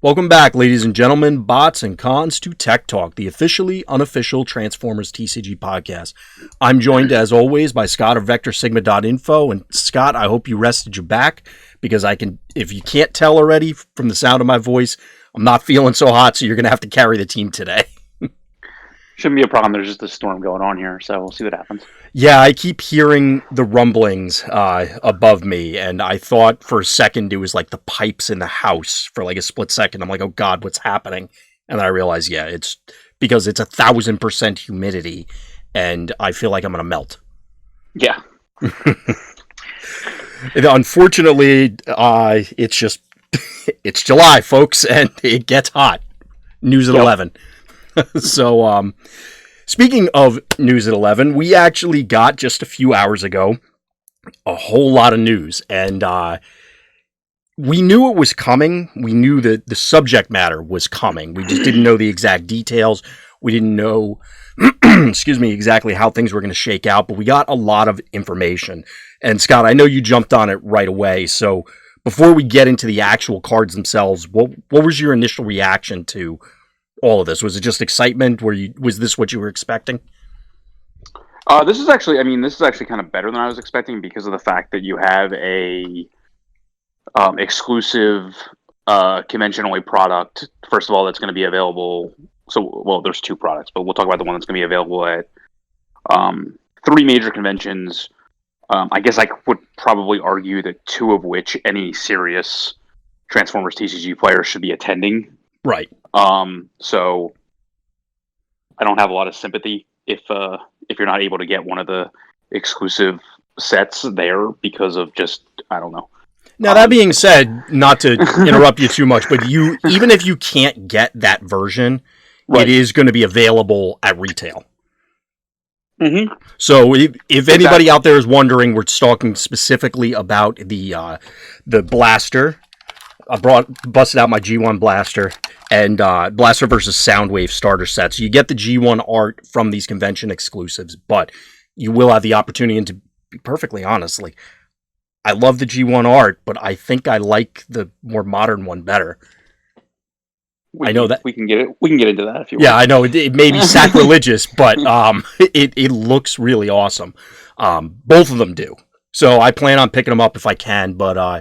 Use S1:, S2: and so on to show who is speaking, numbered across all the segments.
S1: Welcome back, ladies and gentlemen, bots and cons, to Tech Talk, the officially unofficial Transformers TCG podcast. I'm joined, as always, by Scott of VectorSigma.info. And Scott, I hope you rested your back, because if you can't tell already from the sound of my voice, I'm not feeling so hot, so you're going to have to carry the team today.
S2: Shouldn't be a problem. There's just a storm going on here, so we'll see what happens.
S1: Yeah, I keep hearing the rumblings above me, and I thought for a second it was like the pipes in the house for like a split second. I'm like, oh God, what's happening? And then I realized, yeah, it's because it's 1,000% humidity, and I feel like I'm going to melt.
S2: Yeah.
S1: Unfortunately, it's just, it's July, folks, and it gets hot. News at 11. So, speaking of News at 11, we actually got just a few hours ago a whole lot of news, and we knew it was coming. We knew that the subject matter was coming. We just didn't know the exact details. We didn't know, exactly how things were going to shake out, but we got a lot of information. And Scott, I know you jumped on it right away, so before we get into the actual cards themselves, what was your initial reaction to all of this? Was it just excitement? Was this what you were expecting?
S2: This is actually kind of better than I was expecting, because of the fact that you have a exclusive convention-only product. First of all, that's going to be available. So, there's two products, but we'll talk about the one that's going to be available at three major conventions. I guess I would probably argue that two of which any serious Transformers TCG player should be attending.
S1: Right.
S2: So I don't have a lot of sympathy if you're not able to get one of the exclusive sets there because of just, I don't know.
S1: Now, that being said, not to interrupt you too much, but even if you can't get that version, right, it is going to be available at retail.
S2: Mm-hmm.
S1: So if anybody out there is wondering, we're talking specifically about the blaster. I busted out my G1 blaster and blaster versus Soundwave starter sets. You get the G1 art from these convention exclusives, but you will have the opportunity, and to be perfectly honestly, I love the G1 art, but I think I like the more modern one better. I know that
S2: we can get it. We can get into that if you want.
S1: Yeah, I know it may be sacrilegious, but it looks really awesome. Both of them do. So I plan on picking them up if I can, but oh,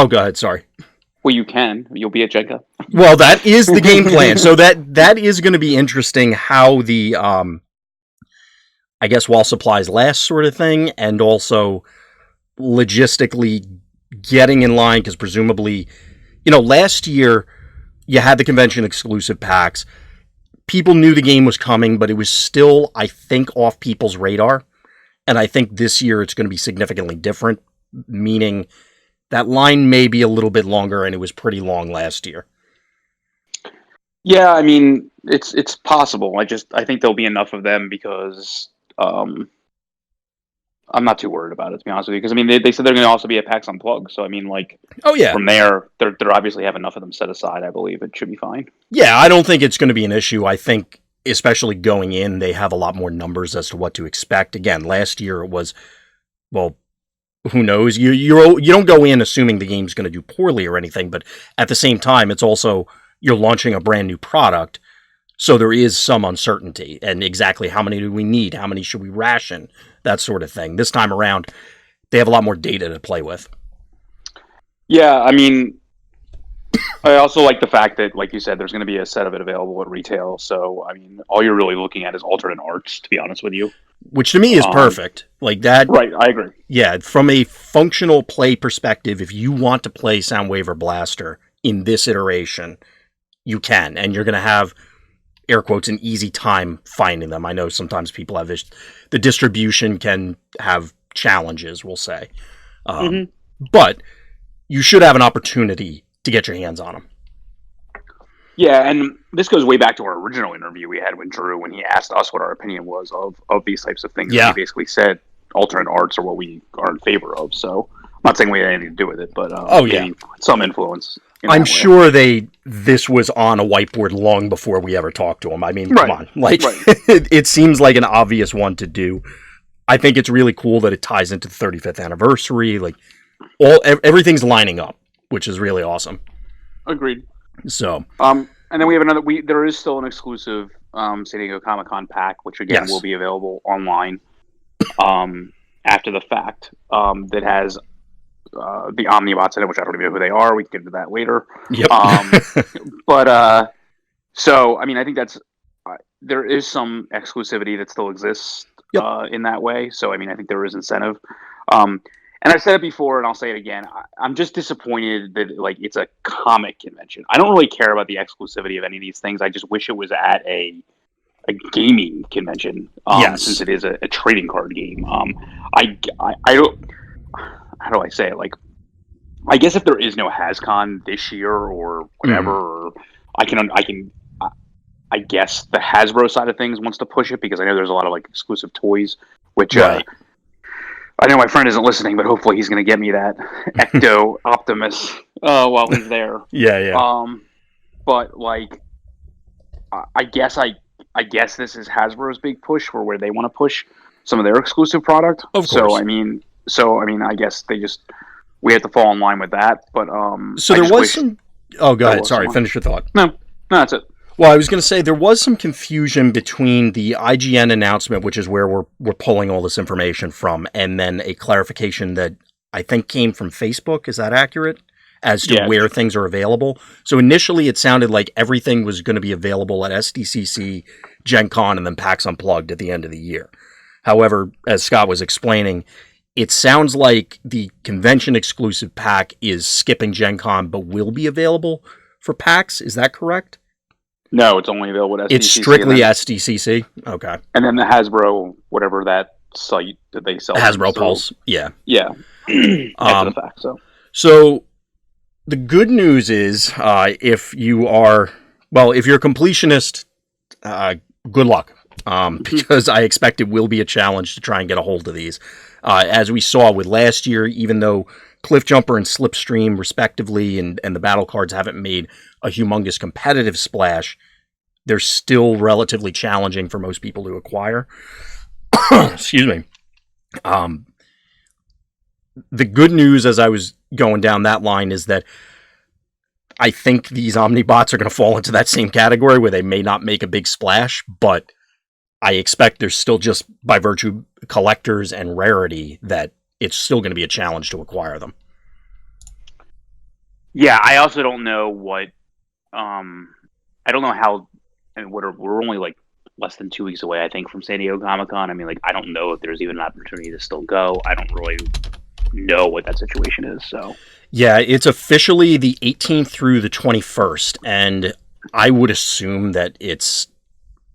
S1: go ahead. Sorry.
S2: Well, you can. You'll be at Jenga.
S1: Well, that is the game plan. So that is going to be interesting. How the I guess while supplies last sort of thing, and also logistically getting in line, because presumably, last year you had the convention exclusive packs. People knew the game was coming, but it was still, I think, off people's radar. And I think this year it's going to be significantly different, meaning that line may be a little bit longer, and it was pretty long last year.
S2: Yeah, I mean, it's possible. I think there'll be enough of them, because I'm not too worried about it, to be honest with you. Because, I mean, they said they're going to also be at PAX Unplugged. So, I mean, like,
S1: oh yeah,
S2: from there, they're obviously have enough of them set aside, I believe. It should be fine.
S1: Yeah, I don't think it's going to be an issue. I think, especially going in, they have a lot more numbers as to what to expect. Again, last year it was, well, who knows? You don't go in assuming the game's going to do poorly or anything, but at the same time, it's also, you're launching a brand new product, so there is some uncertainty, and exactly how many do we need, how many should we ration, that sort of thing. This time around, they have a lot more data to play with.
S2: Yeah, I mean, I also like the fact that, like you said, there's going to be a set of it available at retail, so, I mean, all you're really looking at is alternate arts, to be honest with you.
S1: Which to me is perfect. Like that.
S2: Right, I agree.
S1: Yeah, from a functional play perspective, if you want to play Soundwave or Blaster in this iteration, you can. And you're going to have, air quotes, an easy time finding them. I know sometimes people have the distribution can have challenges, we'll say. But you should have an opportunity to get your hands on them.
S2: Yeah, and this goes way back to our original interview we had with Drew when he asked us what our opinion was of these types of things.
S1: Yeah.
S2: We basically said alternate arts are what we are in favor of. So I'm not saying we had anything to do with it, but some influence.
S1: I'm sure this was on a whiteboard long before we ever talked to him. I mean, come on. Like, it seems like an obvious one to do. I think it's really cool that it ties into the 35th anniversary. Like, everything's lining up, which is really awesome.
S2: Agreed.
S1: So,
S2: And then we have another. There is still an exclusive San Diego Comic Con pack, which again will be available online after the fact. That has the Omnibots in it, which I don't even know who they are. We can get into that later.
S1: yep.
S2: But so I mean, I think that's there is some exclusivity that still exists in that way. So I mean, I think there is incentive. And I've said it before, and I'll say it again. I'm just disappointed that like it's a comic convention. I don't really care about the exclusivity of any of these things. I just wish it was at a gaming convention, since it is a trading card game. I don't. How do I say it? Like, I guess if there is no HasCon this year or whatever, or I guess the Hasbro side of things wants to push it because I know there's a lot of like exclusive toys, which I know my friend isn't listening, but hopefully he's going to get me that Ecto Optimus while he's there.
S1: Yeah.
S2: But like, I guess this is Hasbro's big push for where they want to push some of their exclusive product.
S1: Of course.
S2: So I mean, I guess we have to fall in line with that. But
S1: so there was some. Oh, go ahead. Sorry, finish your thought.
S2: No, that's it.
S1: Well, I was going to say there was some confusion between the IGN announcement, which is where we're pulling all this information from, and then a clarification that I think came from Facebook. Is that accurate? As to where things are available. So initially it sounded like everything was going to be available at SDCC, Gen Con, and then PAX Unplugged at the end of the year. However, as Scott was explaining, it sounds like the convention exclusive pack is skipping Gen Con, but will be available for PAX. Is that correct?
S2: No, it's only available at SDCC.
S1: It's strictly SDCC? Okay.
S2: And then the Hasbro, whatever that site that they sell.
S1: Hasbro Pulse, yeah.
S2: Yeah. After the fact,
S1: So the good news is, if you're a completionist, good luck. Because I expect it will be a challenge to try and get a hold of these. As we saw with last year, even though Cliffjumper and Slipstream, respectively, and the battle cards haven't made a humongous competitive splash, they're still relatively challenging for most people to acquire. Excuse me. The good news, as I was going down that line, is that I think these Omnibots are going to fall into that same category where they may not make a big splash, but I expect there's still, just by virtue of collectors and rarity, that it's still going to be a challenge to acquire them.
S2: Yeah, I also don't know what. I don't know how. And we're only like less than 2 weeks away, I think, from San Diego Comic Con. I mean, like, I don't know if there's even an opportunity to still go. I don't really know what that situation is. So
S1: yeah, it's officially the 18th through the 21st, and I would assume that it's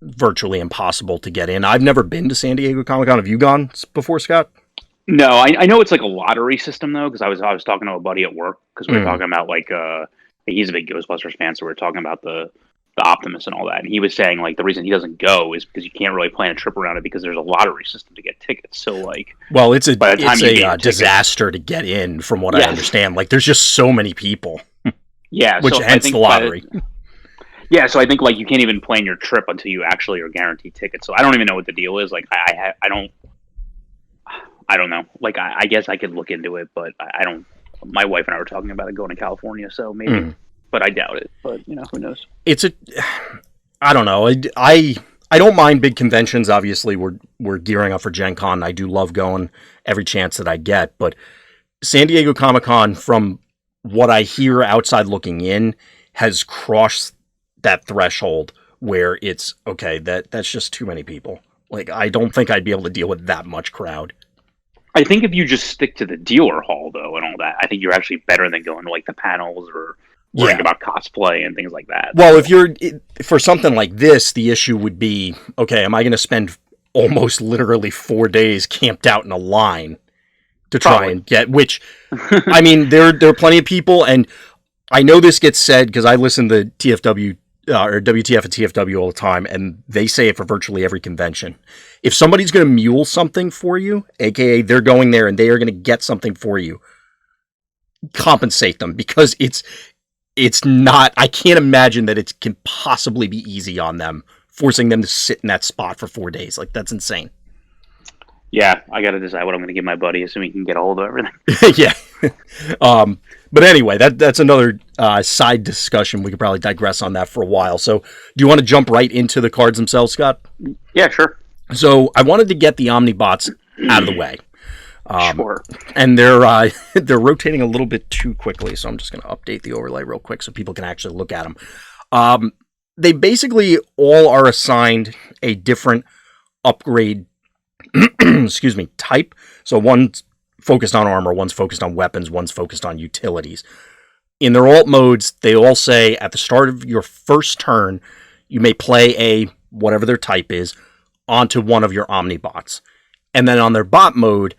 S1: virtually impossible to get in. I've never been to San Diego Comic Con. Have you gone before, Scott?
S2: No, I know it's like a lottery system though, because I was talking to a buddy at work because we were talking about like he's a big Ghostbusters fan, so we were talking about the Optimus and all that, and he was saying like the reason he doesn't go is because you can't really plan a trip around it because there's a lottery system to get tickets. So like,
S1: well, it's a disaster to get in, from what I understand. Like, there's just so many people.
S2: Yeah,
S1: which
S2: so
S1: hence the lottery.
S2: Yeah, so I think like you can't even plan your trip until you actually are guaranteed tickets. So I don't even know what the deal is. Like I don't know. Like I guess I could look into it, but I don't. My wife and I were talking about it going to California, so maybe, but I doubt it. But who knows?
S1: I don't know. I don't mind big conventions. Obviously, we're gearing up for Gen Con. I do love going every chance that I get, but San Diego Comic Con, from what I hear outside looking in, has crossed that threshold where it's okay. That's just too many people. Like, I don't think I'd be able to deal with that much crowd.
S2: I think if you just stick to the dealer hall, though, and all that, I think you're actually better than going to, like, the panels or worrying about cosplay and things like that.
S1: Well, if you're, for something like this, the issue would be, okay, am I going to spend almost literally 4 days camped out in a line to try and get, which, I mean, there are plenty of people, and I know this gets said because I listen to TFW, or WTF and TFW all the time, and they say it for virtually every convention. If somebody's going to mule something for you, aka they're going there and they are going to get something for you, compensate them, because it's not, I can't imagine that it can possibly be easy on them, forcing them to sit in that spot for 4 days. Like, that's insane.
S2: Yeah, I got to decide what I'm going to give my buddy so he can get a hold of everything.
S1: Yeah. But anyway, that's another side discussion. We could probably digress on that for a while. So, do you want to jump right into the cards themselves, Scott?
S2: Yeah, sure.
S1: So, I wanted to get the Omnibots out of the way.
S2: Sure.
S1: And they're rotating a little bit too quickly, so I'm just going to update the overlay real quick so people can actually look at them. They basically all are assigned a different upgrade excuse me, type. So one's focused on armor, one's focused on weapons, one's focused on utilities. In their alt modes, they all say at the start of your first turn, you may play a whatever their type is onto one of your Omnibots. And then on their bot mode,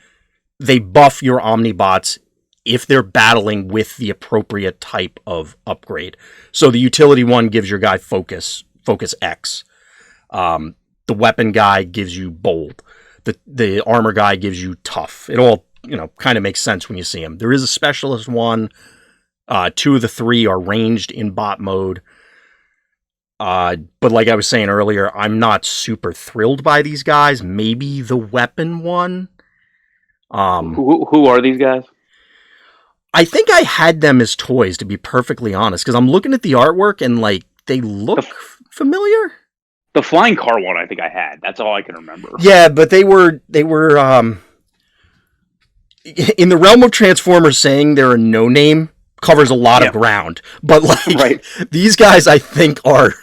S1: they buff your Omnibots if they're battling with the appropriate type of upgrade. So the utility one gives your guy focus X. The weapon guy gives you bold. The armor guy gives you tough. It all, kind of makes sense when you see them. There is a specialist one. 2 of the 3 are ranged in bot mode. But like I was saying earlier, I'm not super thrilled by these guys. Maybe the weapon one.
S2: Who are these guys?
S1: I think I had them as toys, to be perfectly honest, because I'm looking at the artwork and they look familiar.
S2: The flying car one, I think I had. That's all I can remember.
S1: Yeah, but they were in the realm of Transformers. Saying they're a no-name covers a lot of ground, but
S2: right.
S1: These guys, I think, are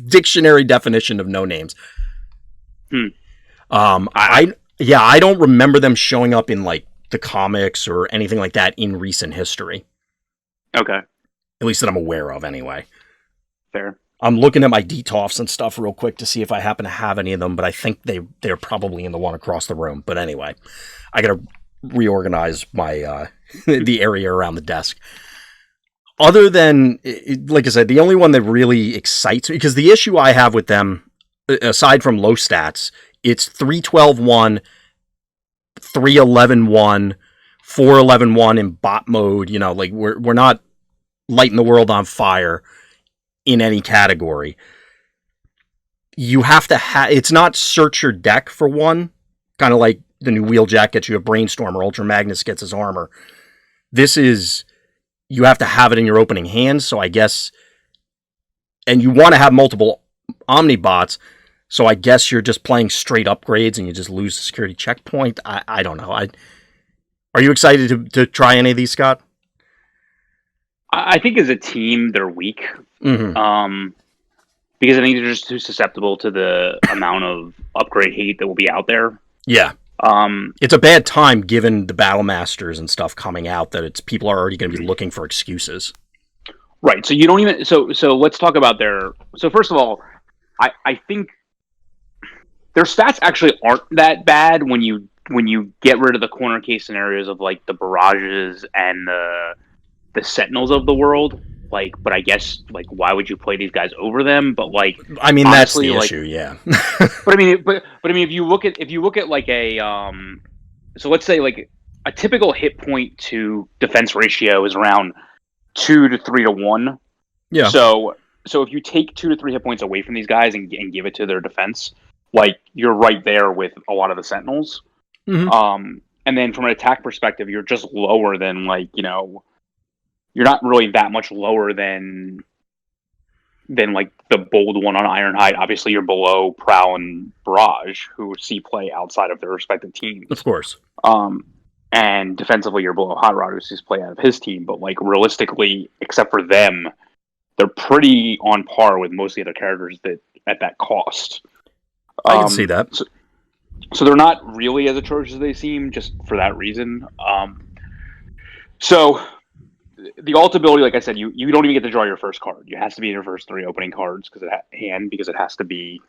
S1: dictionary definition of no names. I don't remember them showing up in the comics or anything like that in recent history.
S2: Okay,
S1: at least that I'm aware of, anyway.
S2: Fair.
S1: I'm looking at my DTOFs and stuff real quick to see if I happen to have any of them, but I think they're probably in the one across the room. But anyway, I got to reorganize my the area around the desk. Other than, like I said, the only one that really excites me, because the issue I have with them, aside from low stats, it's 312-1, 311-1, 411-1 in bot mode. We're not lighting the world on fire in any category. You have to it's not search your deck for one, kind of like the new Wheeljack gets you a Brainstorm or Ultra Magnus gets his armor. This is, you have to have it in your opening hand, so I guess, and you want to have multiple Omnibots, so I guess you're just playing straight upgrades and you just lose the security checkpoint. I don't know. Are you excited to try any of these, Scott?
S2: I think as a team, they're weak.
S1: Mm-hmm.
S2: Because I think they're just too susceptible to the amount of upgrade hate that will be out there.
S1: Yeah. It's a bad time given the Battle Masters and stuff coming out that people are already going to be looking for excuses.
S2: Right. So you don't even. So let's talk about their. So first of all, I think their stats actually aren't that bad when you get rid of the corner case scenarios of the barrages and the Sentinels of the world. But I guess why would you play these guys over them? But
S1: I mean, honestly, that's the issue, yeah.
S2: but I mean, if you look at so let's say a typical hit point to defense ratio is around 2 to 3 to 1.
S1: Yeah.
S2: So if you take 2 to 3 hit points away from these guys and give it to their defense, you're right there with a lot of the Sentinels.
S1: Mm-hmm.
S2: And then from an attack perspective, you're just lower than you're not really that much lower than the bold one on Ironhide. Obviously, you're below Prowl and Barrage, who see play outside of their respective teams.
S1: Of course.
S2: And defensively, you're below Hot Rod, who sees play out of his team. But realistically, except for them, they're pretty on par with most of the other characters that at that cost.
S1: I can see that.
S2: So they're not really as atrocious as they seem, just for that reason. So the alt ability, like I said, you don't even get to draw your first card. You has to be in your first 3 opening cards because it has to be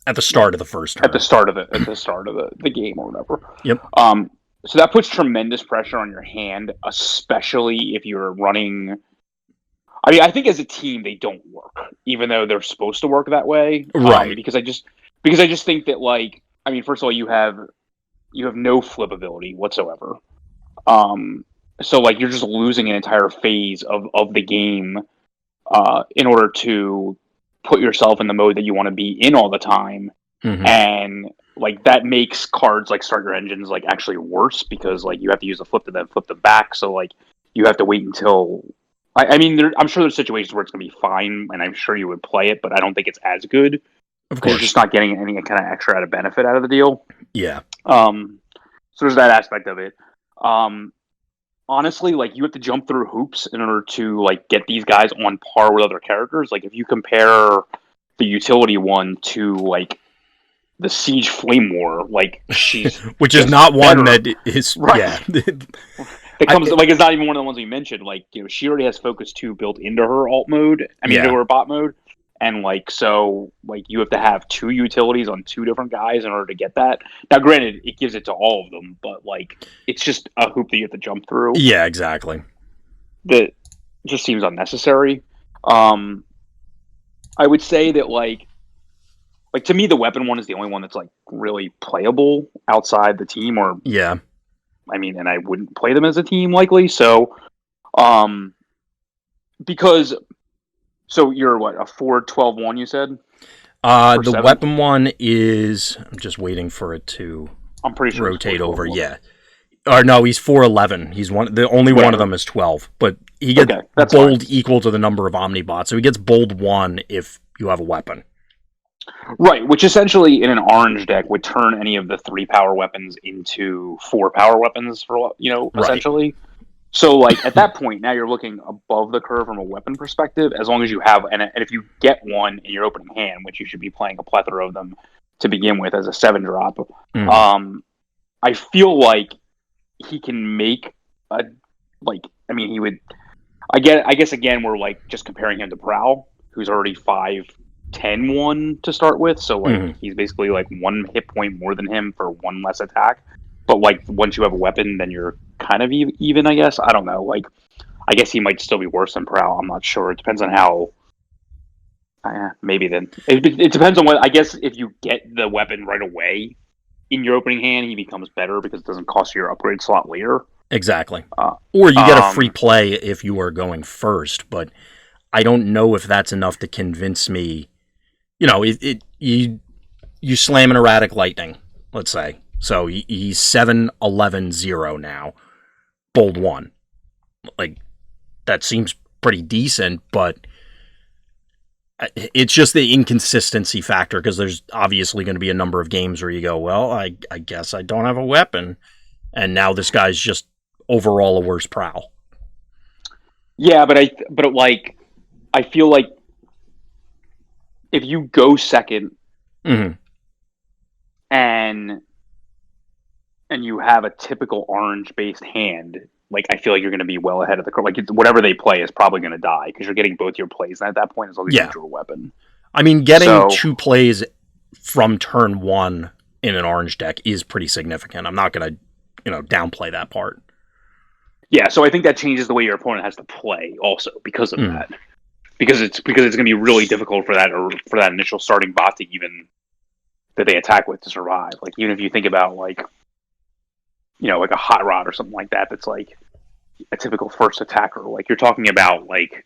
S1: at the start of the first turn.
S2: At the start of the game or whatever.
S1: Yep.
S2: So that puts tremendous pressure on your hand, especially if you're running. I mean, I think as a team they don't work, even though they're supposed to work that way.
S1: Right.
S2: Because I just think that first of all, you have no flip ability whatsoever. So you're just losing an entire phase of the game in order to put yourself in the mode that you want to be in all the time.
S1: Mm-hmm.
S2: And like that makes cards like Start Your Engines like actually worse because like you have to use a flip to then flip them back. So like you have to wait until. I mean, I'm sure there's situations where it's going to be fine, and I'm sure you would play it, but I don't think it's as good.
S1: Of course,
S2: you're just not getting any kind of extra out of benefit out of the deal.
S1: Yeah.
S2: So there's that aspect of it. Honestly, like you have to jump through hoops in order to like get these guys on par with other characters. Like if you compare the utility one to like the Siege Flame War, like she's
S1: which is not one that is
S2: right.
S1: Yeah.
S2: It comes like it's not even one of the ones we mentioned. Like she already has Focus 2 built into her alt mode. Into her bot mode. And like so, like you have to have 2 utilities on 2 different guys in order to get that. Now, granted, it gives it to all of them, but like it's just a hoop that you have to jump through.
S1: Yeah, exactly.
S2: That just seems unnecessary. I would say that like to me, the weapon one is the only one that's like really playable outside the team. Or I mean, and I wouldn't play them as a team likely. So, because. So you're what, a 4-12-1 you said?
S1: The
S2: 7?
S1: weapon one is, I'm just waiting for it to
S2: I'm pretty sure
S1: rotate over. Yeah. Or no, he's 411. He's the only one of them is 12, but he gets bold equal to the number of Omnibots. So he gets bold 1 if you have a weapon.
S2: Right, which essentially in an orange deck would turn any of the 3 power weapons into 4 power weapons for essentially. So, like, at that point, now you're looking above the curve from a weapon perspective, as long as you have, and if you get one in your opening hand, which you should be playing a plethora of them to begin with as a 7-drop, I feel like he can make he would, I guess, again, we're, like, just comparing him to Prowl, who's already 5'10" to start with, so, like, he's basically, like, 1 hit point more than him for 1 less attack. But, like, once you have a weapon, then you're kind of even, I guess. I don't know. Like, I guess he might still be worse than Prowl. I'm not sure. It depends on how... maybe then. It depends on what... I guess if you get the weapon right away in your opening hand, he becomes better because it doesn't cost you your upgrade slot later.
S1: Exactly. Or you get a free play if you are going first, but I don't know if that's enough to convince me... You know, you slam an Erratic Lightning, let's say. So he's 7-11-0 now. Bold 1. Like, that seems pretty decent, but it's just the inconsistency factor, because there's obviously going to be a number of games where you go, well, I guess I don't have a weapon, and now this guy's just overall a worse Prowl.
S2: Yeah, but I feel like if you go second and you have a typical orange-based hand, like, I feel like you're going to be well ahead of the curve. Like, whatever they play is probably going to die, because you're getting both your plays at that point as long as you use your weapon.
S1: I mean, getting 2 plays from turn 1 in an orange deck is pretty significant. I'm not going to, downplay that part.
S2: Yeah, so I think that changes the way your opponent has to play also because of that. Because it's going to be really difficult for that initial starting bot to even that they attack with to survive. Like, even if you think about like a Hot Rod or something like that, that's like a typical first attacker. Like, you're talking about like,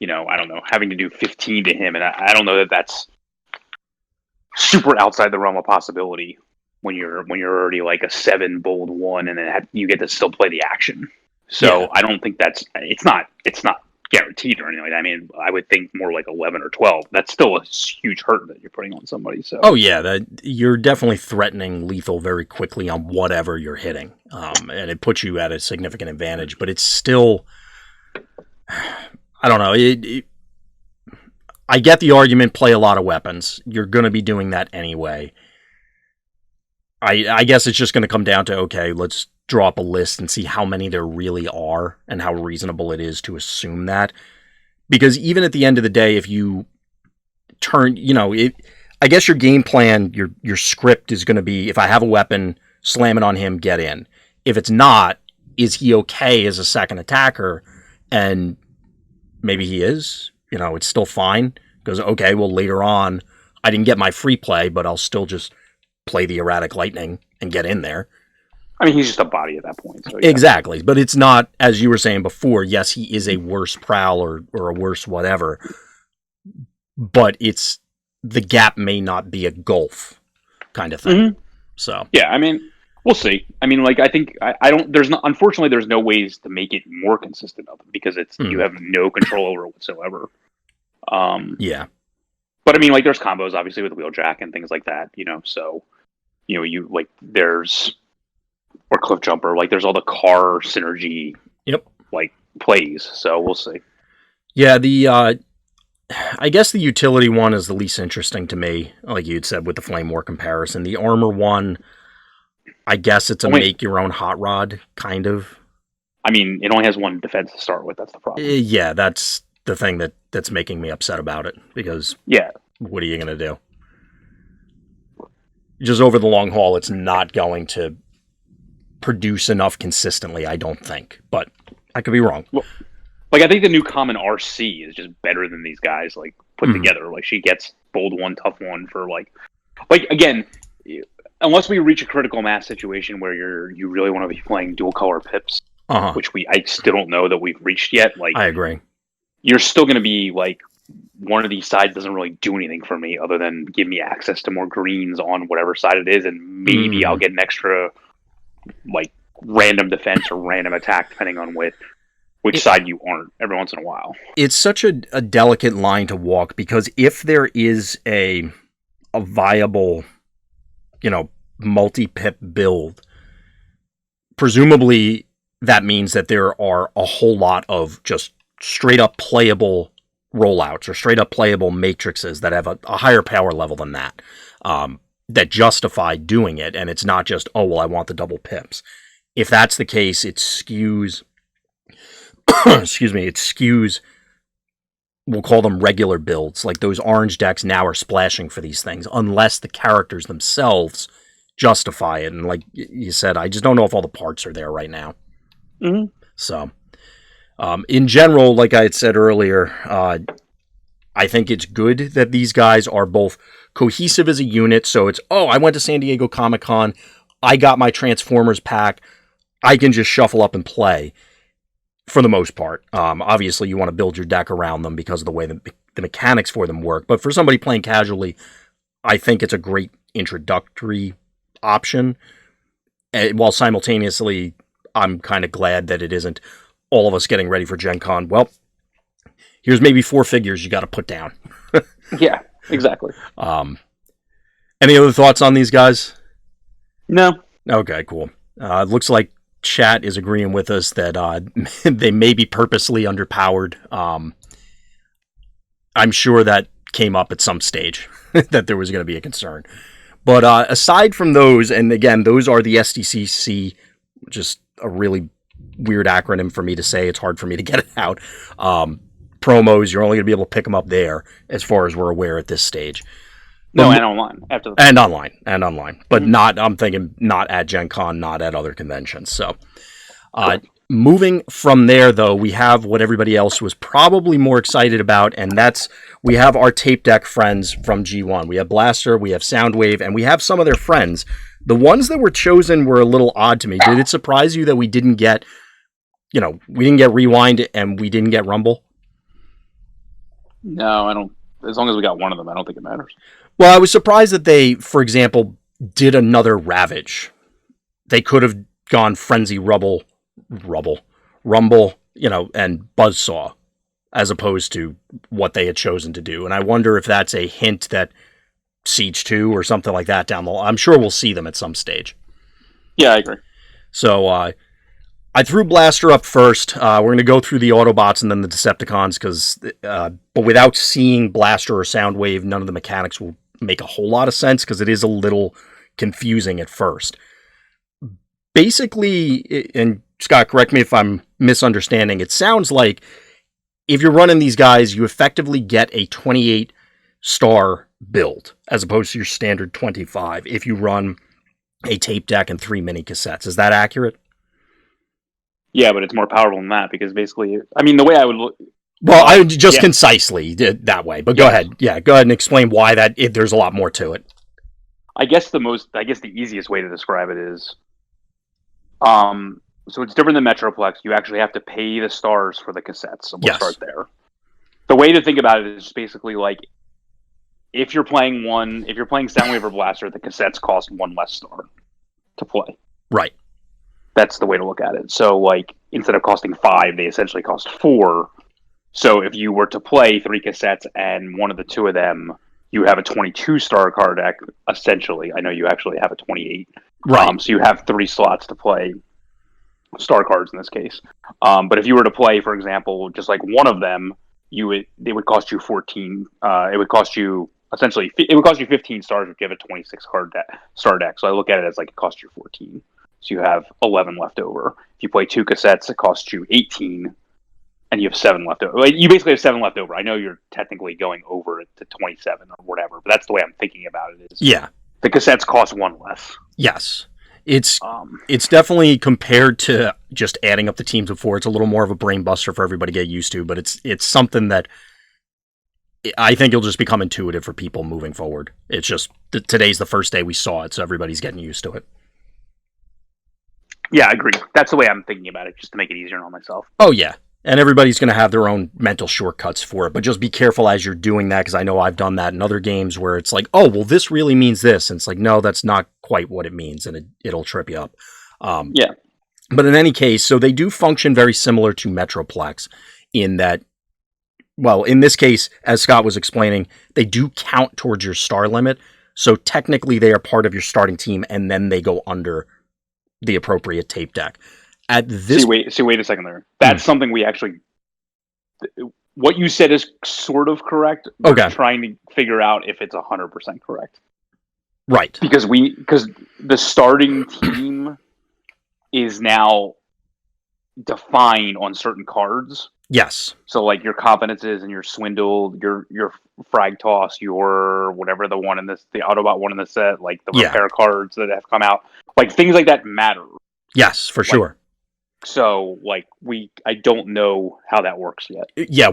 S2: I don't know, having to do 15 to him, and I don't know that that's super outside the realm of possibility when you're already like a 7 bold 1, and then you get to still play the action. So I don't think it's not guaranteed or anything like that. I mean, I would think more like 11 or 12. That's still a huge hurt that you're putting on somebody. So
S1: you're definitely threatening lethal very quickly on whatever you're hitting, and it puts you at a significant advantage. But it's still, I don't know. I get the argument. Play a lot of weapons. You're going to be doing that anyway. I guess it's just going to come down to, okay, let's draw up a list and see how many there really are and how reasonable it is to assume that. Because even at the end of the day, if you turn, I guess your game plan, your script is going to be, if I have a weapon, slam it on him, get in. If it's not, is he okay as a second attacker? And maybe he is, it's still fine. Because, okay, well, later on, I didn't get my free play, but I'll still just play the Erratic Lightning and get in there.
S2: I mean, he's just a body at that point. So
S1: Exactly. But it's not, as you were saying before, yes, he is a worse Prowl or a worse whatever, but the gap may not be a gulf. kind of thing. So
S2: yeah, I mean, we'll see. I mean, like, I think I don't. There's no. Unfortunately, there's no ways to make it more consistent of it because it's you have no control over it whatsoever.
S1: Yeah.
S2: But I mean, like, there's combos obviously with Wheeljack and things like that. So you like there's or Cliff Jumper. Like, there's all the car synergy.
S1: Yep.
S2: Like plays. So we'll see.
S1: Yeah. I guess the utility one is the least interesting to me, like you'd said with the Flame War comparison. The armor one, I guess it's a make your own hot rod kind of.
S2: I mean, it only has one defense to start with. That's the problem.
S1: Yeah, that's the thing that's making me upset about it because what are you going to do? Just over the long haul, it's not going to produce enough consistently, I don't think. But I could be wrong.
S2: Well, like, I think the new common RC is just better than these guys, like, put together. Like, she gets bold one, tough one for, like again, unless we reach a critical mass situation where you really want to be playing dual color pips, which I still don't know that we've reached yet. Like,
S1: I agree.
S2: You're still going to be, like, one of these sides doesn't really do anything for me other than give me access to more greens on whatever side it is, and maybe I'll get an extra, like, random defense or random attack depending on which side you aren't every once in a while.
S1: It's such a delicate line to walk because if there is a viable, multi-pip build, presumably that means that there are a whole lot of just straight up playable rollouts or straight up playable matrices that have a higher power level than that, that justify doing it. And it's not just, oh, well, I want the double pips. If that's the case, it skews it skews, we'll call them regular builds. Like, those orange decks now are splashing for these things, unless the characters themselves justify it. And like you said, I just don't know if all the parts are there right now. So, in general, like I had said earlier, I think it's good that these guys are both cohesive as a unit. So it's, I went to San Diego Comic-Con, I got my Transformers pack, I can just shuffle up and play. For the most part. Obviously, you want to build your deck around them because of the way the mechanics for them work. But for somebody playing casually, I think it's a great introductory option. While simultaneously, I'm kind of glad that it isn't all of us getting ready for Gen Con. Well, here's maybe 4 figures you got to put down.
S2: Yeah, exactly.
S1: Any other thoughts on these guys?
S2: No.
S1: Okay, cool. It looks like chat is agreeing with us that they may be purposely underpowered. I'm sure that came up at some stage that there was going to be a concern. But aside from those, and again, those are the SDCC, just a really weird acronym for me to say. It's hard for me to get it out. Promos, you're only going to be able to pick them up there as far as we're aware at this stage.
S2: No, and online.
S1: And online. But not, I'm thinking, not at Gen Con, not at other conventions. So, moving from there, though, we have what everybody else was probably more excited about, and that's, we have our tape deck friends from G1. We have Blaster, we have Soundwave, and we have some of their friends. The ones that were chosen were a little odd to me. Did it surprise you that we didn't get, we didn't get Rewind and we didn't get Rumble?
S2: No, I don't. As long as we got one of them, I don't think it matters.
S1: Well, I was surprised that they, for example, did another Ravage. They could have gone Frenzy Rumble, and Buzzsaw, as opposed to what they had chosen to do. And I wonder if that's a hint that Siege 2 or something like that down the line. I'm sure we'll see them at some stage.
S2: Yeah, I agree.
S1: So I threw Blaster up first. We're going to go through the Autobots and then the Decepticons, but without seeing Blaster or Soundwave, none of the mechanics will make a whole lot of sense because it is a little confusing at first. Basically, and Scott, correct me if I'm misunderstanding, it sounds like if you're running these guys, you effectively get a 28-star build as opposed to your standard 25 if you run a tape deck and 3 mini cassettes. Is that accurate?
S2: Yeah, but it's more powerful than that because basically, I mean, the way I would look.
S1: Well, I just concisely did that way, but go ahead. Yeah, go ahead and explain why there's a lot more to it.
S2: I guess the easiest way to describe it is, so it's different than Metroplex. You actually have to pay the stars for the cassettes. So we'll start there. The way to think about it is basically like if you're playing Soundwave or Blaster, the cassettes cost one less star to play.
S1: Right.
S2: That's the way to look at it. So, like, instead of costing 5, they essentially cost 4. So, if you were to play 3 cassettes and one of the 2 of them, you have a 22 star card deck. Essentially, I know you actually have a 28.
S1: Right.
S2: So you have 3 slots to play star cards in this case. But if you were to play, for example, just like one of them, they would cost you 14. It would cost you 15 stars if you have a 26 star deck. So I look at it as like it costs you 14. So you have 11 left over. If you play 2 cassettes, it costs you 18, and you have 7 left over. Like, you basically have 7 left over. I know you're technically going over it to 27 or whatever, but that's the way I'm thinking about it.
S1: Yeah.
S2: The cassettes cost 1 less.
S1: Yes. It's definitely, compared to just adding up the teams before, it's a little more of a brain buster for everybody to get used to, but it's something that I think it'll just become intuitive for people moving forward. It's just today's the first day we saw it, so everybody's getting used to it.
S2: Yeah, I agree. That's the way I'm thinking about it, just to make it easier on myself.
S1: Oh, yeah. And everybody's going to have their own mental shortcuts for it, but just be careful as you're doing that, because I know I've done that in other games where it's like, oh, well, this really means this. And it's like, no, that's not quite what it means, and it'll trip you up.
S2: Yeah.
S1: But in any case, so they do function very similar to Metroplex in that, well, in this case, as Scott was explaining, they do count towards your star limit. So technically they are part of your starting team, and then they go under the appropriate tape deck. At this,
S2: wait a second there. That's something we actually. What you said is sort of correct.
S1: Okay.
S2: We're trying to figure out if it's 100% correct.
S1: Right.
S2: Because the starting team is now defined on certain cards.
S1: Yes.
S2: So, like, your confidences and your swindle, your frag toss, your whatever the Autobot one in the set, like the repair cards that have come out, like things like that matter.
S1: Yes, for sure.
S2: So, like, I don't know how that works yet.
S1: Yeah,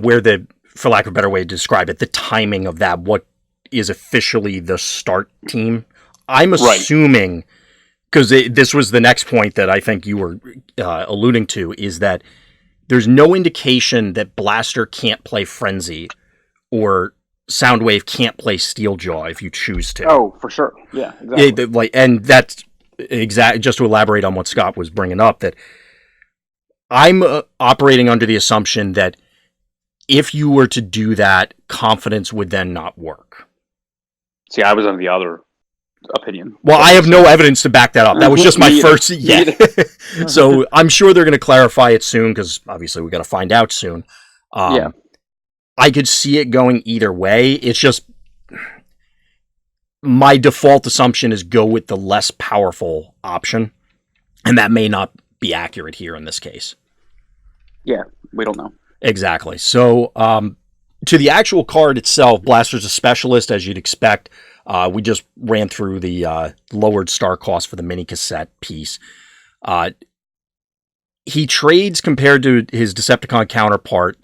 S1: for lack of a better way to describe it, the timing of that, what is officially the start team. I'm assuming, because this was the next point that I think you were alluding to, is that there's no indication that Blaster can't play Frenzy or Soundwave can't play Steeljaw if you choose to.
S2: Oh, for sure. Yeah, exactly.
S1: And that's just to elaborate on what Scott was bringing up, that I'm operating under the assumption that if you were to do that, confidence would then not work.
S2: See, I was under the other opinion.
S1: Well, I have no evidence to back that up. That was just my first. Yeah. So I'm sure they're going to clarify it soon, because obviously we got to find out soon. I could see it going either way. It's just my default assumption is go with the less powerful option, and that may not be accurate here in this case.
S2: Yeah, we don't know.
S1: Exactly. So, to the actual card itself, Blaster's a specialist, as you'd expect. We just ran through the lowered star cost for the mini cassette piece. He trades compared to his Decepticon counterpart.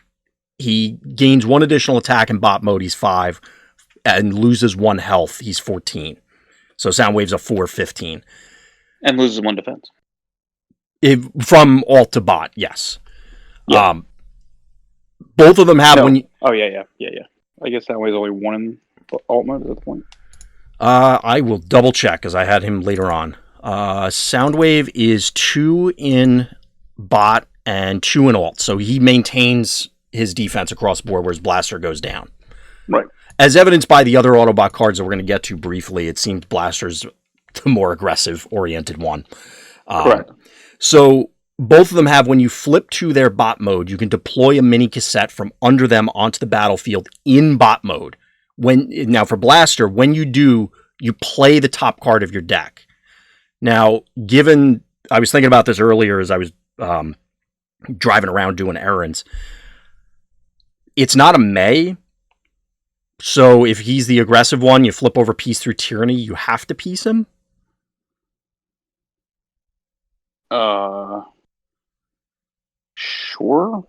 S1: He gains 1 additional attack in bot mode, he's 5, and loses 1 health, he's 14. So Soundwave's a 4-15.
S2: And loses 1 defense.
S1: From alt to bot, yes.
S2: Yeah.
S1: Both of them have when you...
S2: Oh, yeah. I guess Soundwave's only 1 in alt mode at that point.
S1: I will double check, because I had him later on. Soundwave is 2 in bot and 2 in alt, so he maintains his defense across the board, whereas Blaster goes down.
S2: Right.
S1: As evidenced by the other Autobot cards that we're going to get to briefly, it seems Blaster's the more aggressive-oriented one.
S2: Correct.
S1: So both of them have, when you flip to their bot mode, you can deploy a mini cassette from under them onto the battlefield in bot mode. Now for Blaster, when you do, you play the top card of your deck. Now, I was thinking about this earlier as I was driving around doing errands. It's not a May, so if he's the aggressive one, you flip over Peace Through Tyranny, you have to piece him?
S2: Sure.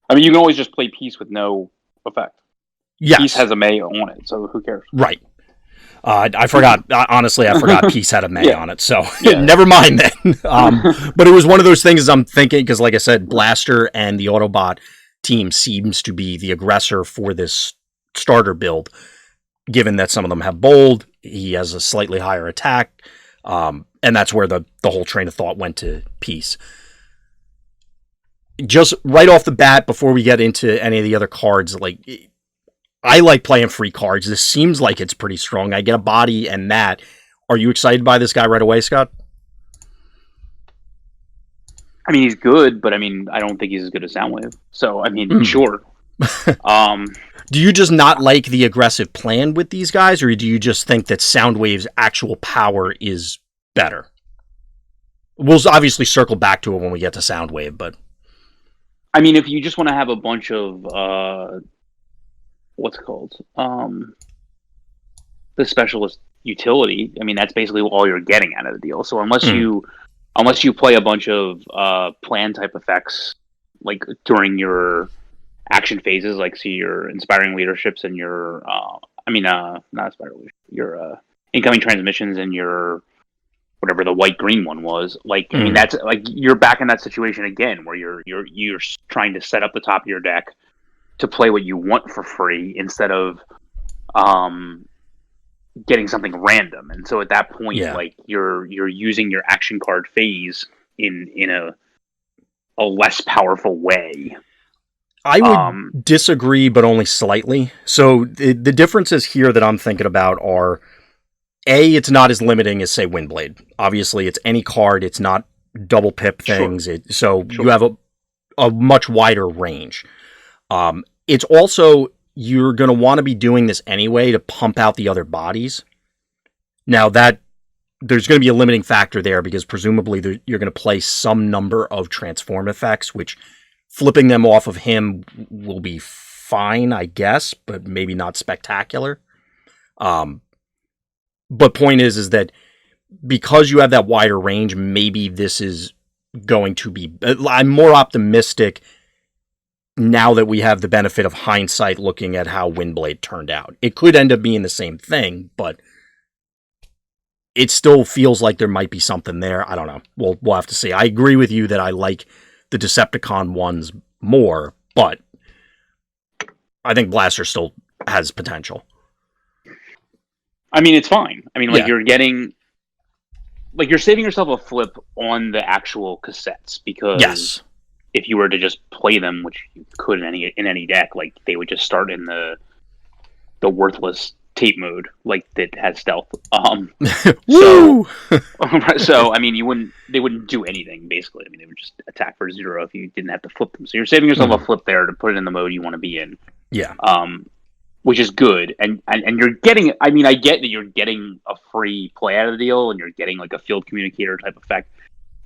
S2: I mean, you can always just play Peace with no effect.
S1: Yes.
S2: Peace has a May on it, so who cares?
S1: Right. I forgot. Honestly, I forgot Peace had a May on it, so never mind then. But it was one of those things I'm thinking, because like I said, Blaster and the Autobot team seems to be the aggressor for this starter build. given that some of them have bold, he has a slightly higher attack, and that's where the whole train of thought went to peace. Just right off the bat, before we get into any of the other cards, like, I like playing free cards. This seems like it's pretty strong. I get a body and that. Are you excited by this guy right away, Scott?
S2: I mean, he's good, but I mean, I don't think he's as good as Soundwave. So, I mean, sure.
S1: Do you just not like the aggressive plan with these guys, or do you just think that Soundwave's actual power is better? We'll obviously circle back to it when we get to Soundwave, but...
S2: I mean, if you just want to have a bunch of, what's it called? The specialist utility, I mean, that's basically all you're getting out of the deal. So unless you play a bunch of plan type effects, like during your action phases, like see your inspiring leaderships and your, not inspiring leadership, your incoming transmissions and your whatever the white-green one was, like, I mean, that's like you're back in that situation again where you're trying to set up the top of your deck to play what you want for free instead of getting something random. And so at that point, like you're using your action card phase in a less powerful way.
S1: I would disagree, but only slightly. So the differences here that I'm thinking about are, A, it's not as limiting as, say, Windblade. Obviously, it's any card. It's not double pip things. Sure. You have a much wider range. It's also, you're going to want to be doing this anyway to pump out the other bodies. Now, that there's going to be a limiting factor there because presumably you're going to play some number of transform effects, which flipping them off of him will be fine, I guess, but maybe not spectacular. But point is that because you have that wider range, maybe this is going to be... I'm more optimistic now that we have the benefit of hindsight looking at how Windblade turned out. It could end up being the same thing, but it still feels like there might be something there. I don't know. We'll have to see. I agree with you that I like the Decepticon ones more, but I think Blaster still has potential.
S2: I mean, it's fine. I mean, like, you're getting... Like, you're saving yourself a flip on the actual cassettes, because if you were to just play them, which you could in any deck, like, they would just start in the worthless tape mode, like, that has stealth. So, I mean, they wouldn't do anything, basically. I mean, they would just attack for 0 if you didn't have to flip them. So you're saving yourself a flip there to put it in the mode you want to be in.
S1: Yeah.
S2: Which is good, and you're getting... I mean, I get that you're getting a free play out of the deal, and you're getting, like, a field communicator type effect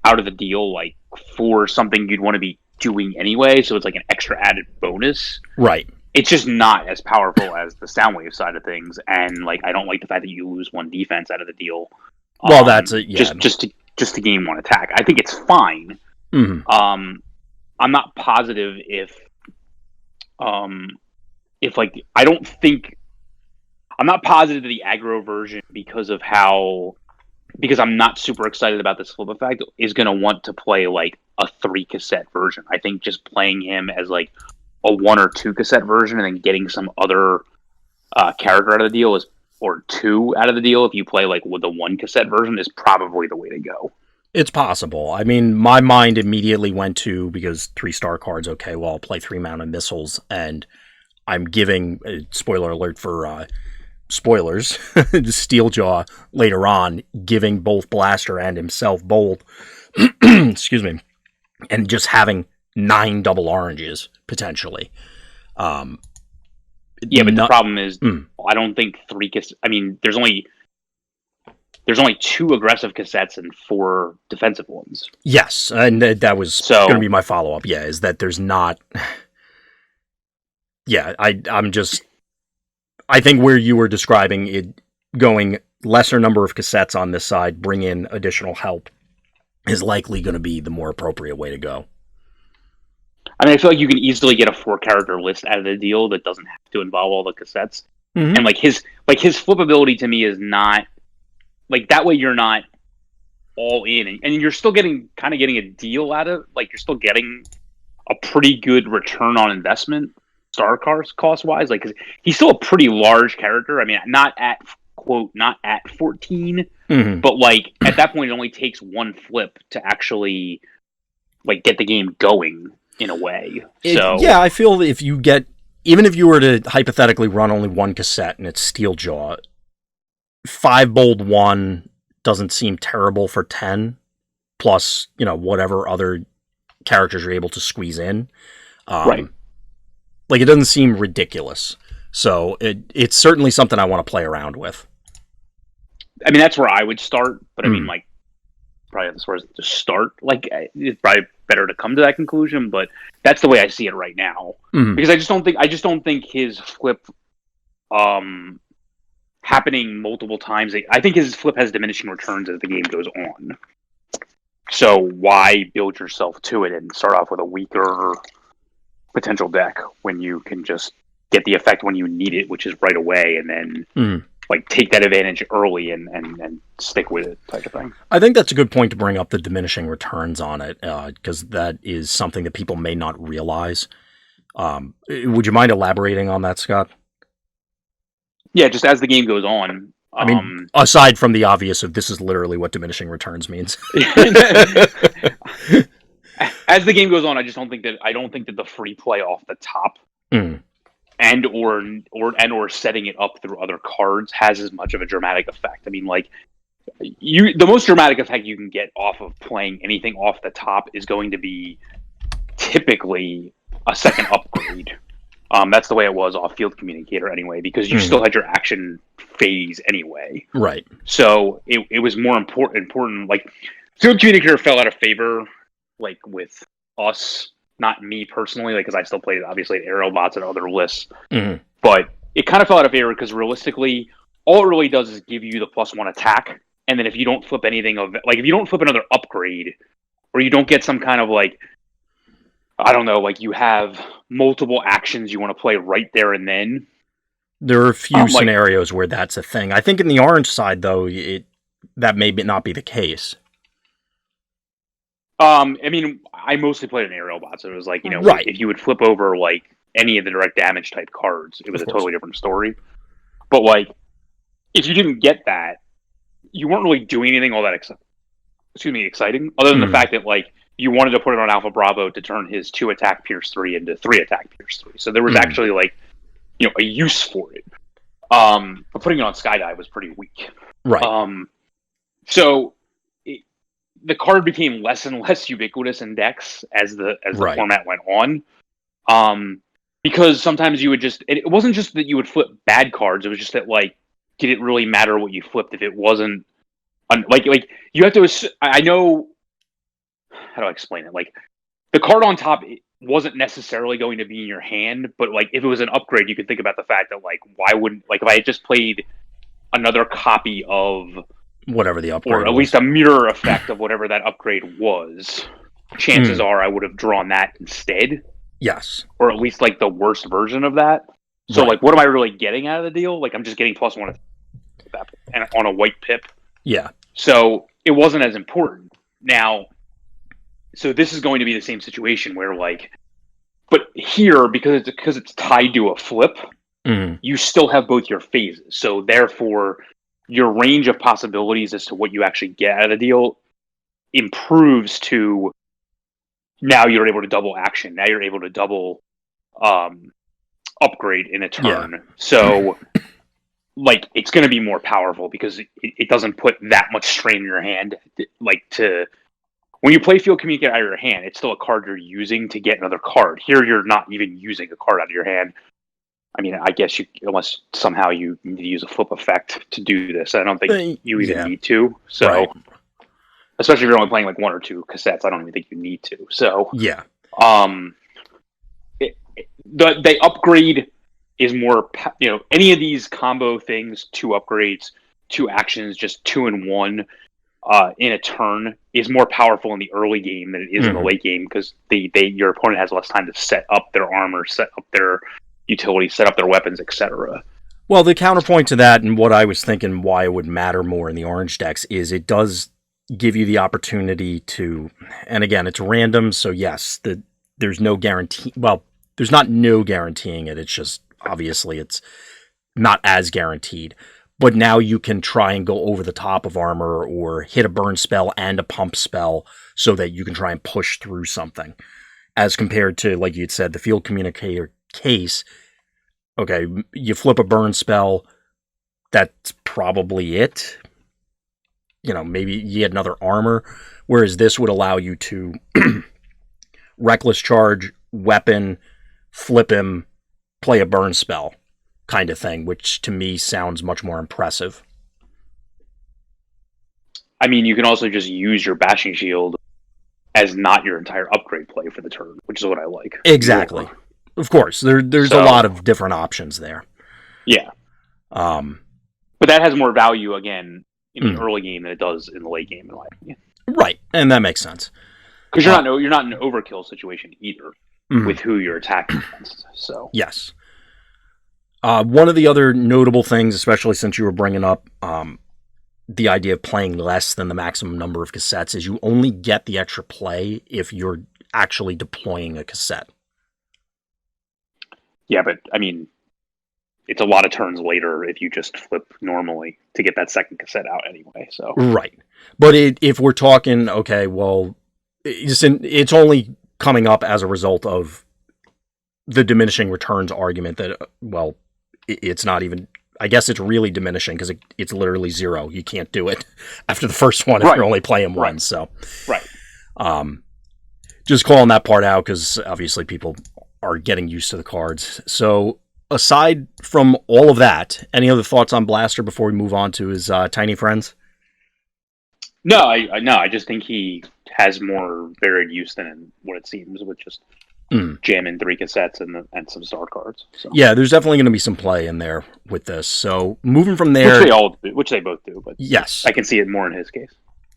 S2: out of the deal, like, for something you'd want to be doing anyway, so it's like an extra added bonus.
S1: Right. It's
S2: just not as powerful as the Soundwave side of things, and, like, I don't like the fact that you lose 1 defense out of the deal.
S1: Well, that's it, yeah.
S2: Just to gain 1 attack. I think it's fine.
S1: Mm-hmm.
S2: I'm not positive if like, I'm not positive that the aggro version, because I'm not super excited about this flip effect, is going to want to play, like, a 3 cassette version. I think just playing him as, like, a 1 or 2 cassette version and then getting some other character out of the deal or 2 out of the deal if you play, like, with the 1 cassette version is probably the way to go.
S1: It's possible. I mean, my mind immediately went to, because 3-star cards, okay, well, I'll play 3 mounted missiles, and I'm giving, spoiler alert for spoilers, Steeljaw later on, giving both Blaster and himself bold, excuse me, and just having 9 double oranges, potentially.
S2: But the problem is, I don't think 3 cassettes... I mean, there's only 2 aggressive cassettes and 4 defensive ones.
S1: Yes, and that was going to be my follow-up, is that there's not... Yeah, I think where you were describing it, going lesser number of cassettes on this side, bring in additional help, is likely going to be the more appropriate way to go.
S2: I mean, I feel like you can easily get a 4-character list out of the deal that doesn't have to involve all the cassettes. Mm-hmm. And like his flippability to me is not, like, that way you're not all in, and you're still getting a deal out of, like, you're still getting a pretty good return on investment. star cost wise. Like, 'cause he's still a pretty large character. I mean, not at 14, but like at that point, it only takes one flip to actually like get the game going in a way.
S1: Yeah, I feel if you get, even if you were to hypothetically run only one cassette and it's Steeljaw, 5 bold 1 doesn't seem terrible for 10, plus, whatever other characters you're able to squeeze in.
S2: Right.
S1: Like, it doesn't seem ridiculous. So it's certainly something I want to play around with.
S2: I mean, that's where I would start, but I mean, like, probably as far as to start, like, it's probably better to come to that conclusion, but that's the way I see it right now. Because I just don't think his flip happening multiple times. I think his flip has diminishing returns as the game goes on. So why build yourself to it and start off with a weaker potential deck when you can just get the effect when you need it, which is right away, and then like take that advantage early and stick with it, type of thing.
S1: I think that's a good point to bring up, the diminishing returns on it, because that is something that people may not realize. Would you mind elaborating on that, Scott?
S2: Yeah, just as the game goes on.
S1: I mean, aside from the obvious of this is literally what diminishing returns means.
S2: As the game goes on, I don't think that the free play off the top and or setting it up through other cards has as much of a dramatic effect. I mean, like, the most dramatic effect you can get off of playing anything off the top is going to be typically a second upgrade. That's the way it was off Field Communicator anyway, because you still had your action phase anyway.
S1: Right.
S2: So it was more important. Like, Field Communicator fell out of favor, like, with us, not me personally, like, because I still played it obviously at Aerobots and other lists. But it kind of fell out of favor because realistically, all it really does is give you the +1 attack, and then if you don't flip anything of, like, if you don't flip another upgrade, or you don't get some kind of, like, I don't know, like, you have multiple actions you want to play right there and then.
S1: There are a few scenarios where that's a thing. I think in the orange side, though, that may not be the case.
S2: I mean, I mostly played an Aerobot, so it was like,
S1: right.
S2: If you would flip over, like, any of the direct damage type cards, it was a totally different story. But, like, if you didn't get that, you weren't really doing anything all that exciting, other than the fact that, like, you wanted to put it on Alpha Bravo to turn his 2 attack Pierce 3 into 3 attack Pierce 3. So there was actually, like, a use for it. But putting it on Skydive was pretty weak.
S1: Right.
S2: So the card became less and less ubiquitous in decks as the format went on. Because sometimes you would it wasn't just that you would flip bad cards, it was just that, like, did it really matter what you flipped if it wasn't like you have to, I know, how do I explain it? Like, the card on top wasn't necessarily going to be in your hand, but, like, if it was an upgrade, you could think about the fact that, like, why wouldn't, like, if I had just played another copy of
S1: whatever the upgrade,
S2: or at least a mirror effect of whatever that upgrade was, chances are I would have drawn that instead.
S1: Yes.
S2: Or at least, like, the worst version of that. So, like, what am I really getting out of the deal? Like, I'm just getting +1 and on a white pip.
S1: Yeah.
S2: So it wasn't as important. Now, so this is going to be the same situation where, like, but here, because it's tied to a flip, you still have both your phases. So therefore, your range of possibilities as to what you actually get out of the deal improves to, now you're able to double action. Now you're able to double upgrade in a turn. Yeah. So, like, it's going to be more powerful because it doesn't put that much strain in your hand. Like, when you play Field Communicator out of your hand, it's still a card you're using to get another card. Here, you're not even using a card out of your hand. I mean, I guess unless somehow you need to use a flip effect to do this. I don't think you even need to. So, especially if you're only playing, like, 1 or 2 cassettes, I don't even think you need to. So,
S1: yeah.
S2: The upgrade is more, any of these combo things, 2 upgrades, 2 actions, just 2 in 1 in a turn is more powerful in the early game than it is in the late game, because your opponent has less time to set up their armor, set up their utilities, set up their weapons, etc.
S1: Well, the counterpoint to that, and what I was thinking why it would matter more in the orange decks, is it does give you the opportunity to, and again, it's random, so yes, there's no guarantee. Well, there's not no guaranteeing it. It's just obviously it's not as guaranteed. But now you can try and go over the top of armor or hit a burn spell and a pump spell so that you can try and push through something. As compared to, like you'd said, the field communicator case, okay, you flip a burn spell, that's probably it. You know, maybe you get another armor, whereas this would allow you to reckless charge, weapon, flip him, play a burn spell kind of thing, which to me sounds much more impressive.
S2: I mean, you can also just use your bashing shield as not your entire upgrade play for the turn, which is what I like.
S1: Exactly. Yeah. Of course, there's a lot of different options there.
S2: Yeah. But that has more value, again, in the early game than it does in the late game, in my opinion.
S1: Right, and that makes sense.
S2: Because you're not in an overkill situation either with who you're attacking against. So
S1: yes. One of the other notable things, especially since you were bringing up the idea of playing less than the maximum number of cassettes, is you only get the extra play if you're actually deploying a cassette.
S2: Yeah, but I mean, it's a lot of turns later if you just flip normally to get that second cassette out anyway. So
S1: right, but if we're talking, okay, well, it's only coming up as a result of the diminishing returns argument that, well, it's not even, I guess it's really diminishing because it's literally 0. You can't do it after the first one if you're only playing one. So, just calling that part out because obviously people are getting used to the cards. So, aside from all of that, any other thoughts on Blaster before we move on to his Tiny Friends?
S2: No, I just think he has more varied use than what it seems with just jamming 3 cassettes and some star cards. So.
S1: Yeah, there's definitely going to be some play in there with this. So moving from there,
S2: which they both do, but
S1: yes,
S2: I can see it more in his case.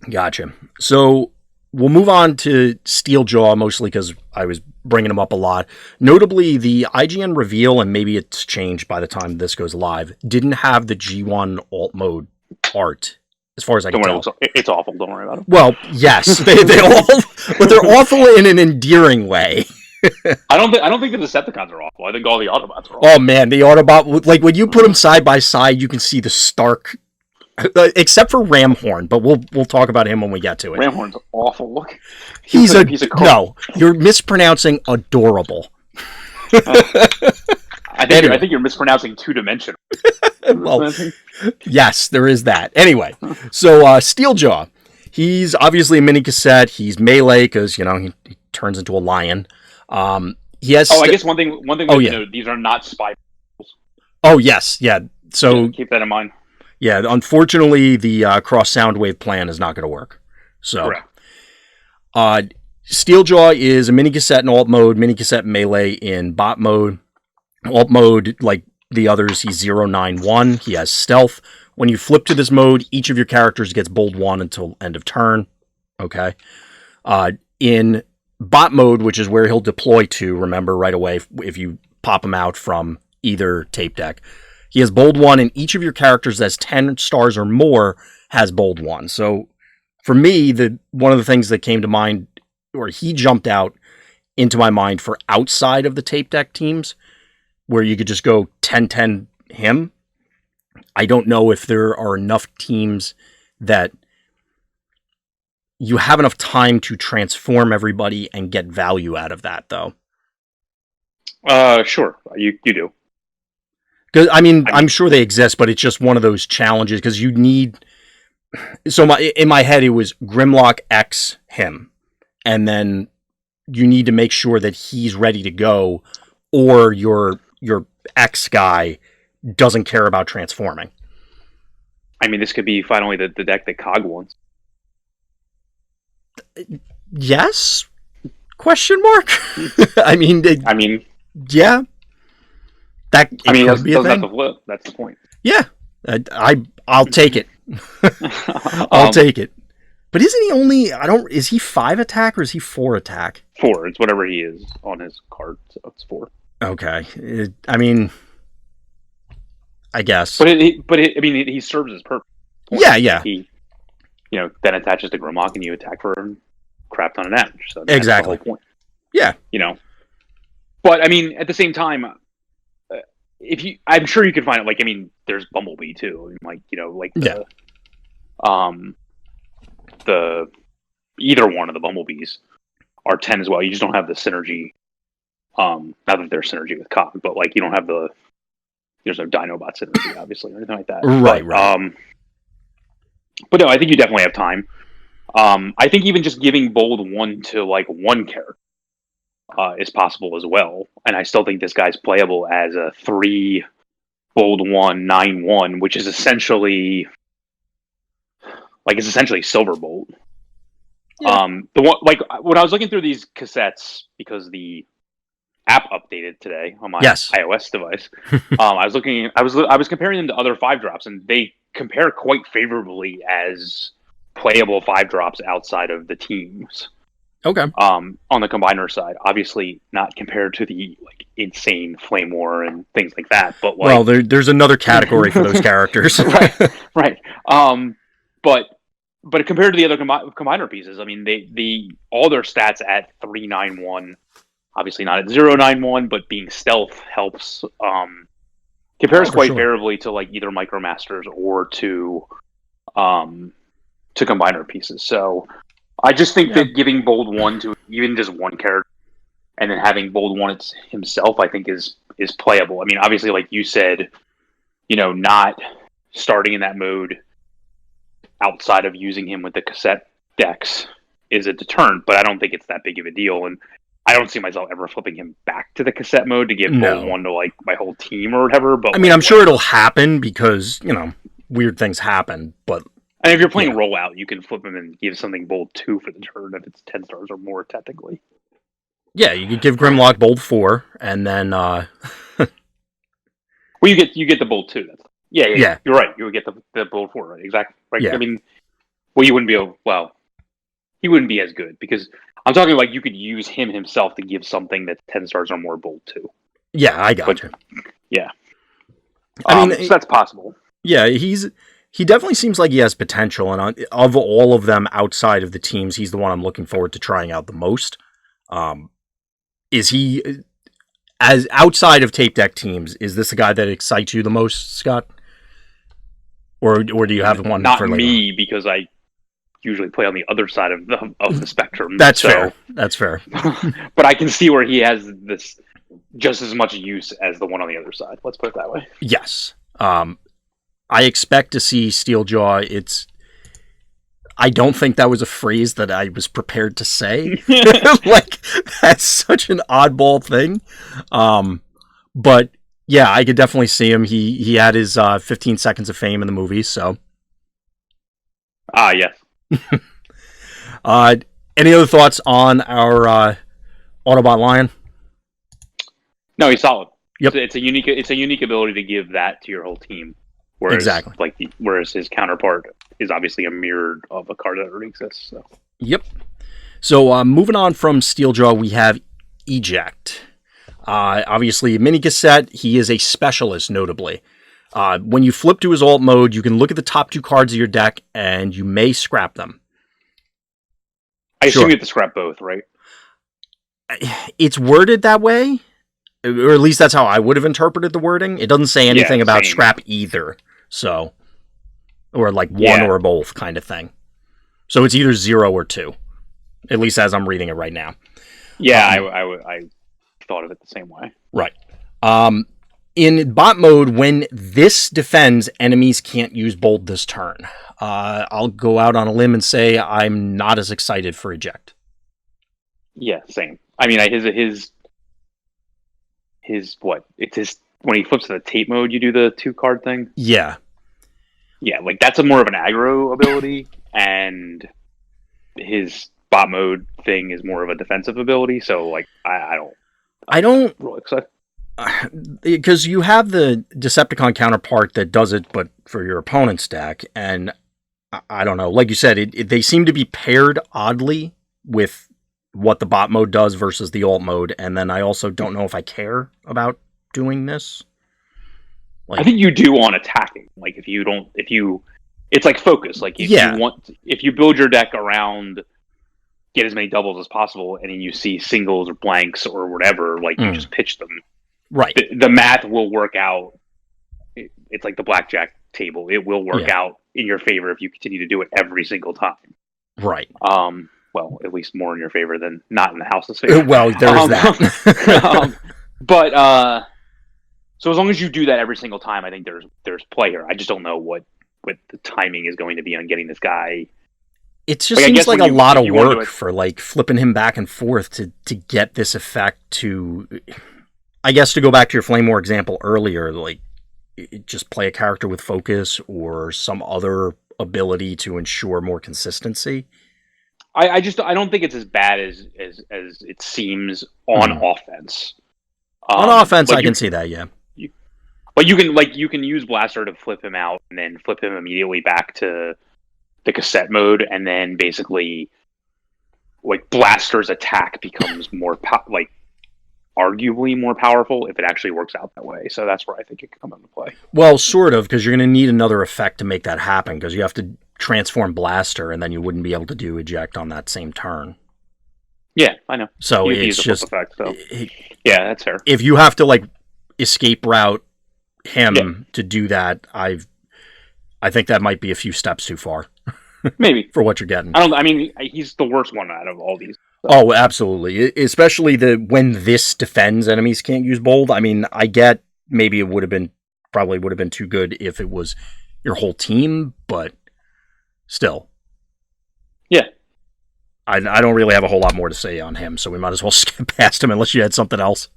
S1: Gotcha. So we'll move on to Steeljaw, mostly because I was bringing him up a lot. Notably, the IGN reveal, and maybe it's changed by the time this goes live, didn't have the G1 alt mode art. As far as I can tell.
S2: It's awful. Don't worry about it.
S1: Well, yes, they all, but they're awful in an endearing way.
S2: I don't think the Decepticons are awful. I think all the Autobots are awful.
S1: Oh man, the Autobot, like when you put them side by side, you can see the stark, except for Ramhorn. But we'll talk about him when we get to it.
S2: Ramhorn's awful. Look,
S1: he's a piece of crap. No, you're mispronouncing adorable.
S2: I think you're mispronouncing two-dimensional.
S1: Well, yes, there is that. Anyway, so Steeljaw, he's obviously a mini cassette. He's melee because he turns into a lion. He has.
S2: I guess one thing. These are not spy.
S1: Oh yes, yeah. So
S2: keep that in mind.
S1: Yeah, unfortunately, the cross Soundwave plan is not going to work. So, Steeljaw is a mini cassette in alt mode, mini cassette melee in bot mode. Alt mode, like the others, he's 091. He has stealth. When you flip to this mode, each of your characters gets bold 1 until end of turn. Okay. In bot mode, which is where he'll deploy to, remember right away if you pop him out from either tape deck, he has bold 1, and each of your characters that has 10 stars or more has bold 1. So for me, one of the things that came to mind, or he jumped out into my mind for outside of the tape deck teams, where you could just go 10-10 him. I don't know if there are enough teams that you have enough time to transform everybody and get value out of that, though.
S2: Sure, you do.
S1: Because I'm sure they exist, but it's just one of those challenges because you need. So in my head, it was Grimlock X him, and then you need to make sure that he's ready to go, or your X guy doesn't care about transforming.
S2: This could be finally the deck that Cog wants.
S1: Yes? Question mark? Yeah. That could be a thing.
S2: That's the point.
S1: Yeah, I'll take it. I'll take it. But isn't he only? Is he 5 attack or is he 4 attack?
S2: 4. It's whatever he is on his card, so it's 4.
S1: Okay. I guess.
S2: But he serves his purpose.
S1: Yeah.
S2: He, then attaches to Grimlock and you attack for a crap ton of damage. So
S1: exactly.
S2: that's the whole point.
S1: Yeah.
S2: But I mean, at the same time, I'm sure you can find it. Like, I mean, there's Bumblebee too, and like like um, the either one of the Bumblebees are 10 as well. You just don't have the synergy. Not that there's synergy with Cog, but like you don't have there's no Dinobot synergy, obviously, or anything like that.
S1: Right,
S2: but,
S1: right.
S2: But no, I think you definitely have time. I think even just giving Bold 1 to like one character is possible as well, and I still think this guy's playable as a 3 Bold 1 9/1, which is essentially Silverbolt.
S1: Yeah.
S2: The one like when I was looking through these cassettes because the app updated today on my iOS device. I was comparing them to other 5-drops, and they compare quite favorably as playable 5-drops outside of the teams.
S1: Okay.
S2: On the combiner side, obviously not compared to the like insane Flame War and things like that, but like,
S1: well, there's another category for those characters,
S2: right. But compared to the other combiner pieces, I mean, they all their stats at 391. Obviously not at 091, but being stealth helps. Compares quite favorably to like either Micromasters or to combiner pieces. So I just think that giving Bold 1 to even just one character and then having Bold 1 himself, I think is playable. I mean, obviously, like you said, not starting in that mode outside of using him with the cassette decks is a deterrent, but I don't think it's that big of a deal. And I don't see myself ever flipping him back to the cassette mode to give Bold 1 to like my whole team or whatever. But
S1: I mean, I'm sure it'll happen because weird things happen. But
S2: and if you're playing rollout, you can flip him and give something Bold 2 for the turn if it's 10 stars or more, technically.
S1: Yeah, you could give Grimlock Bold 4, and then
S2: well, you get the Bold 2. Yeah. You're right. You would get the Bold 4, right? Exactly. Right.
S1: Yeah.
S2: I mean, well, he wouldn't be as good because I'm talking like you could use him himself to give something that's 10 stars or more Bold 2.
S1: Yeah, I got you.
S2: Yeah.
S1: I mean,
S2: so that's possible.
S1: Yeah, he definitely seems like he has potential, and of all of them outside of the teams, he's the one I'm looking forward to trying out the most. Is he, as outside of tape deck teams, is this a guy that excites you the most, Scott? Or do you have one?
S2: Not
S1: for
S2: me, because I usually play on the other side of the spectrum.
S1: That's fair. That's fair.
S2: But I can see where he has this just as much use as the one on the other side. Let's put it that way.
S1: Yes. I expect to see Steeljaw. I don't think that was a phrase that I was prepared to say. Like, that's such an oddball thing. But yeah, I could definitely see him. He had his 15 seconds of fame in the movie, so.
S2: Yes.
S1: Any other thoughts on our Autobot Lion?
S2: No, he's solid.
S1: Yep.
S2: It's a unique ability to give that to your whole team. Whereas,
S1: exactly.
S2: Whereas his counterpart is obviously a mirror of a card that already exists. So.
S1: Yep. So moving on from Steeljaw, we have Eject. Obviously, a mini cassette. He is a specialist, notably. When you flip to his alt mode, you can look at the top 2 cards of your deck, and you may scrap them.
S2: I assume you have to scrap both, right?
S1: It's worded that way, or at least that's how I would have interpreted the wording. It doesn't say anything about scrap either, so, or like one or both kind of thing. So it's either 0 or 2, at least as I'm reading it right now.
S2: Yeah, I thought of it the same way.
S1: Right. In bot mode, when this defends, enemies can't use bold this turn. I'll go out on a limb and say I'm not as excited for Eject.
S2: Yeah, same. I mean, his what? It's his when he flips to the tape mode, you do the 2-card thing.
S1: Yeah.
S2: Yeah, like that's more of an aggro ability, and his bot mode thing is more of a defensive ability. So, like, I don't really excited.
S1: Because you have the Decepticon counterpart that does it, but for your opponent's deck, and I don't know. Like you said, they seem to be paired oddly with what the bot mode does versus the alt mode, and then I also don't know if I care about doing this.
S2: Like, I think you do on attacking. Like it's like focus. Like if you build your deck around get as many doubles as possible, and then you see singles or blanks or whatever, like you just pitch them.
S1: Right.
S2: The math will work out. It's like the blackjack table. It will work out in your favor if you continue to do it every single time.
S1: Right.
S2: Well, at least more in your favor than not in the house's favor.
S1: Well, there's that.
S2: But so as long as you do that every single time, I think there's play here. I just don't know what the timing is going to be on getting this guy.
S1: It just seems like a lot of work for like flipping him back and forth to get this effect to, I guess, to go back to your Flame War example earlier, like just play a character with focus or some other ability to ensure more consistency.
S2: I don't think it's as bad as it seems on offense.
S1: On offense, I can see that, yeah.
S2: But you can use Blaster to flip him out and then flip him immediately back to the cassette mode, and then basically like Blaster's attack becomes more arguably more powerful if it actually works out that way. So that's where I think it could come into play.
S1: Well, sort of, because you're going to need another effect to make that happen, because you have to transform Blaster, and then you wouldn't be able to do eject on that same turn.
S2: Yeah, I know.
S1: So it's just
S2: effect, so. Yeah, that's fair.
S1: If you have to like escape route him to do that, I think that might be a few steps too far.
S2: Maybe
S1: for what you're getting.
S2: I mean, he's the worst one out of all these. So.
S1: Oh, absolutely. Especially when this defends enemies can't use bold. I mean, I get maybe it probably would have been too good if it was your whole team, but still.
S2: Yeah.
S1: I don't really have a whole lot more to say on him, so we might as well skip past him unless you had something else.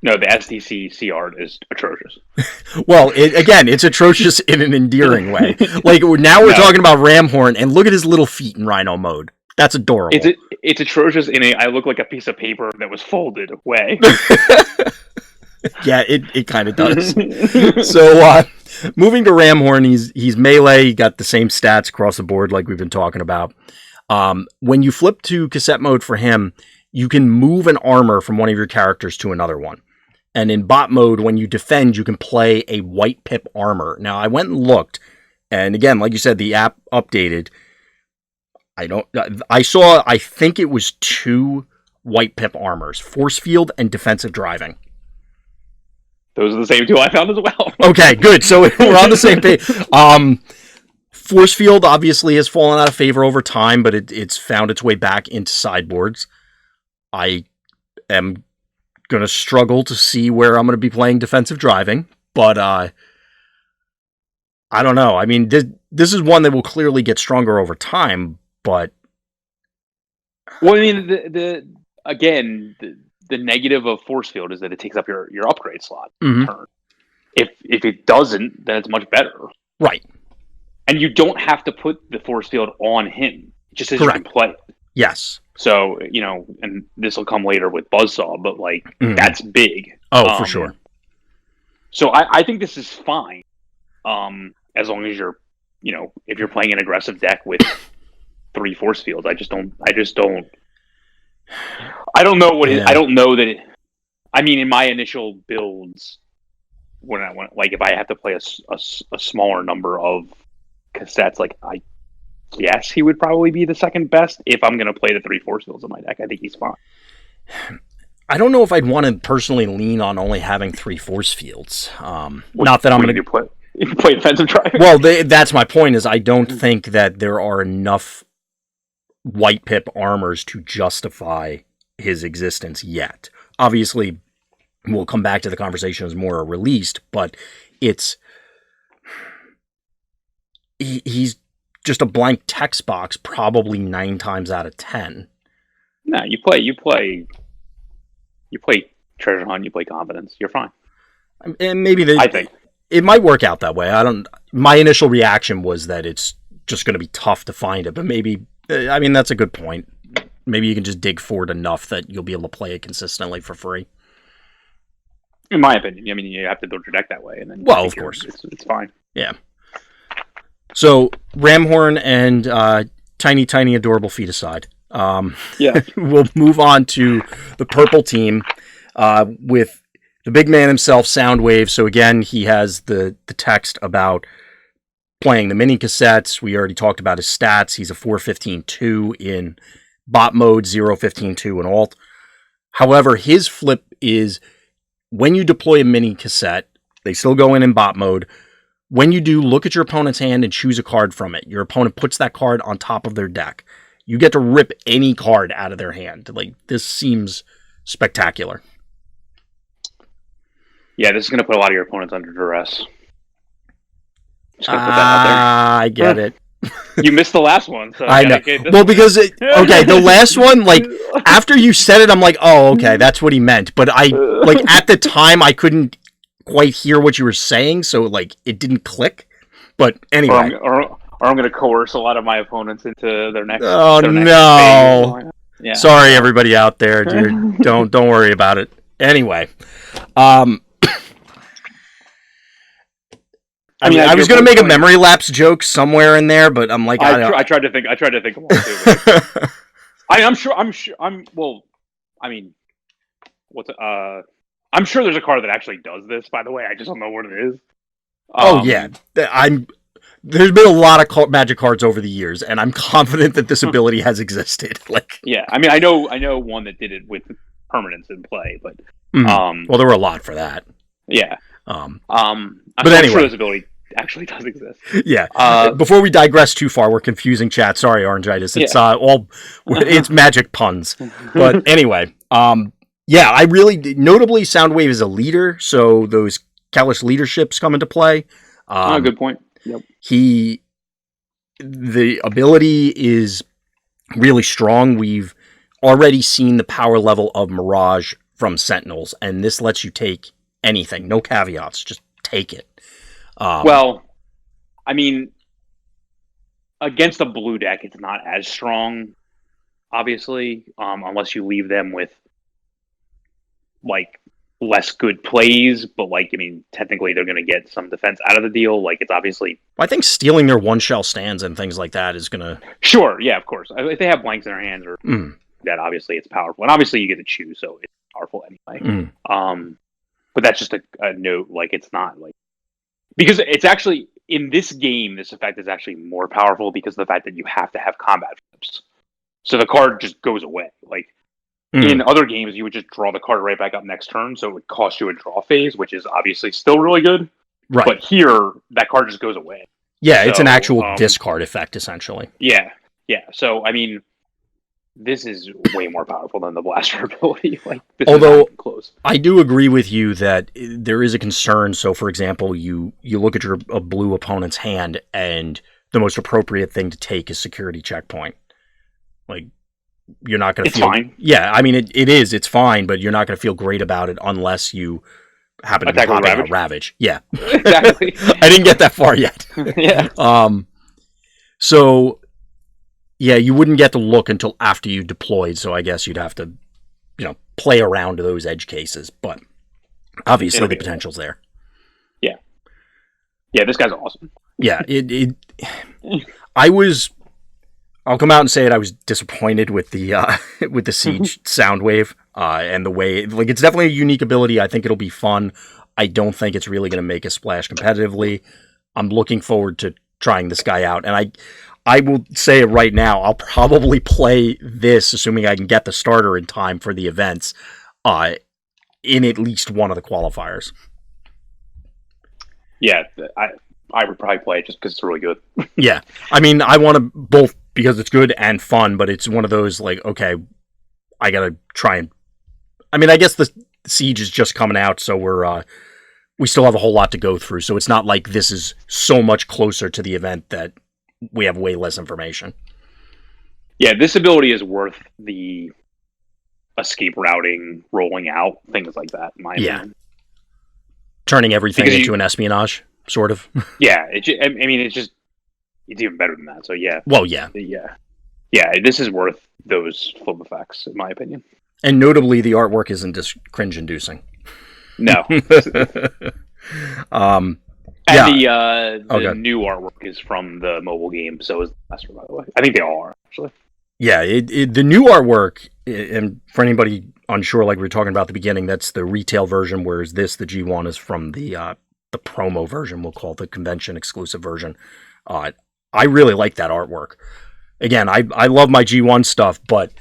S2: No, the SDCC art is atrocious.
S1: Well, it's atrocious in an endearing way. Like, now we're talking about Ramhorn, and look at his little feet in Rhino mode. That's adorable.
S2: It's atrocious in I look like a piece of paper that was folded away.
S1: Yeah, it kind of does. So, moving to Ramhorn, he's melee, he got the same stats across the board like we've been talking about. When you flip to cassette mode for him, you can move an armor from one of your characters to another one. And in bot mode, when you defend, you can play a white pip armor. Now, I went and looked, and again, like you said, the app updated. I think it was 2 white pip armors, force field and defensive driving.
S2: Those are the same 2 I found as well.
S1: Okay, good. So we're on the same page. Force field obviously has fallen out of favor over time, but it's found its way back into sideboards. I am going to struggle to see where I'm going to be playing defensive driving, but I don't know. I mean, this is one that will clearly get stronger over time, but...
S2: Well, I mean, the negative of force field is that it takes up your upgrade slot turn. If it doesn't, then it's much better.
S1: Right. And
S2: you don't have to put the force field on him. It just says you can play it.
S1: Yes.
S2: So, and this will come later with Buzzsaw, but that's big.
S1: Oh, for sure.
S2: So I think this is fine. As long as you're, if you're playing an aggressive deck with 3 force fields, I don't know what I don't know that I mean, in my initial builds, when I went, if I have to play a smaller number of cassettes, I guess he would probably be the second best if I'm going to play the 3 force fields in my deck. I think he's fine.
S1: I don't know if I'd want to personally lean on only having 3 force fields. Not that I'm going to
S2: play defensive driving.
S1: Well, that's my point. Is I don't think that there are enough white pip armors to justify his existence yet. Obviously, we'll come back to the conversation as more are released, but he's just a blank text box probably 9 times out of 10.
S2: No, you play Treasure Hunt, you play Confidence, you're fine.
S1: And maybe
S2: I think
S1: it might work out that way. My initial reaction was that it's just going to be tough to find it, but maybe, that's a good point. Maybe you can just dig for it enough that you'll be able to play it consistently for free.
S2: In my opinion, you have to build your deck that way, and then
S1: of course
S2: it's fine.
S1: Yeah. So Ramhorn and tiny adorable feet aside, we'll move on to the purple team with the big man himself, Soundwave. So again, he has the text about playing the mini cassettes. We already talked about his stats. He's a 415-2 in bot mode, 0, 15, 2, and alt. However, his flip is when you deploy a mini cassette, they still go in bot mode. When you do, look at your opponent's hand and choose a card from it. Your opponent puts that card on top of their deck. You get to rip any card out of their hand. Like, this seems spectacular.
S2: Yeah, this is going to put a lot of your opponents under duress. Just going to put that out there.
S1: I get it.
S2: You missed the last one. So
S1: I know. Well, because, the last one, like, after you said it, I'm like, oh, okay, that's what he meant. But at the time, I couldn't quite hear what you were saying, so, like, it didn't click. But anyway.
S2: Or I'm going to coerce a lot of my opponents into their next.
S1: Oh,
S2: their next
S1: no.
S2: phase. Yeah.
S1: Sorry, everybody out there, dude. Don't worry about it. Anyway. I mean, I was going to make a memory lapse joke somewhere in there, but I'm like,
S2: I tried to think of one too. I'm sure. Well, I mean, I'm sure there's a card that actually does this. By the way, I just don't know what it is.
S1: Yeah, there's been a lot of Magic cards over the years, and I'm confident that this ability has existed. Like,
S2: yeah, I mean, I know one that did it with permanence in play, but
S1: well, there were a lot for that.
S2: Yeah.
S1: But anyway,
S2: I'm sure this ability actually does exist.
S1: Yeah. Before we digress too far, we're confusing chat. Sorry, Orangitis. It's it's Magic puns. But anyway, I really notably Soundwave is a leader, so those Kalish leaderships come into play.
S2: Good point. Yep.
S1: The ability is really strong. We've already seen the power level of Mirage from Sentinels, and this lets you take anything, no caveats, just take it.
S2: Well, I mean, against a blue deck, it's not as strong, obviously, unless you leave them with, like, less good plays, but, like, I mean, technically they're going to get some defense out of the deal. Like, it's obviously...
S1: I think stealing their one-shell stands and things like that is going to...
S2: Sure, yeah, of course. If they have blanks in their hands or that, obviously it's powerful. And obviously you get to choose, so it's powerful anyway. But that's just a note, like, it's not, like... Because it's actually, in this game, this effect is actually more powerful because of the fact that you have to have combat flips. So the card just goes away. Like, in other games, you would just draw the card right back up next turn, so it would cost you a draw phase, which is obviously still really good.
S1: Right.
S2: But here, that card just goes away.
S1: Yeah, it's an actual discard effect, essentially.
S2: Yeah. So, I mean, this is way more powerful than the Blaster ability. Like, this
S1: although
S2: is close.
S1: I do agree with you that there is a concern. So, for example, you look at a blue opponent's hand, and the most appropriate thing to take is security checkpoint. Like, you're not going to feel... It's fine. Yeah, I mean, it is. It's fine, but you're not going to feel great about it unless you happen to be popping out Ravage. Yeah.
S2: Exactly.
S1: I didn't get that far yet.
S2: Yeah.
S1: So... Yeah, you wouldn't get to look until after you deployed, so I guess you'd have to, play around to those edge cases. But obviously the potential's there.
S2: Yeah. Yeah, this guy's awesome.
S1: Yeah, I'll come out and say it, I was disappointed with the Siege Soundwave, and the way, like, it's definitely a unique ability. I think it'll be fun. I don't think it's really going to make a splash competitively. I'm looking forward to trying this guy out, and I will say it right now, I'll probably play this, assuming I can get the starter in time for the events, in at least one of the qualifiers.
S2: Yeah, I would probably play it just because it's really good.
S1: Yeah, I mean, I want to both because it's good and fun, but it's one of those, like, okay, I got to try and... I mean, I guess the Siege is just coming out, so we still have a whole lot to go through, so it's not like this is so much closer to the event that we have way less information.
S2: Yeah, this ability is worth the escape routing, rolling out, things like that, in my opinion.
S1: Turning everything into an espionage, sort of.
S2: Yeah, it's even better than that, so yeah.
S1: Well, yeah.
S2: Yeah, this is worth those flip effects, in my opinion.
S1: And notably, the artwork isn't just cringe-inducing.
S2: No. And the new artwork is from the mobile game, so is the Blaster, by the way. I think they all are, actually.
S1: Yeah, the new artwork, and for anybody unsure, like we were talking about at the beginning, that's the retail version, whereas this, the G1, is from the promo version, we'll call it the convention exclusive version. I really like that artwork. again, I love my G1 stuff, but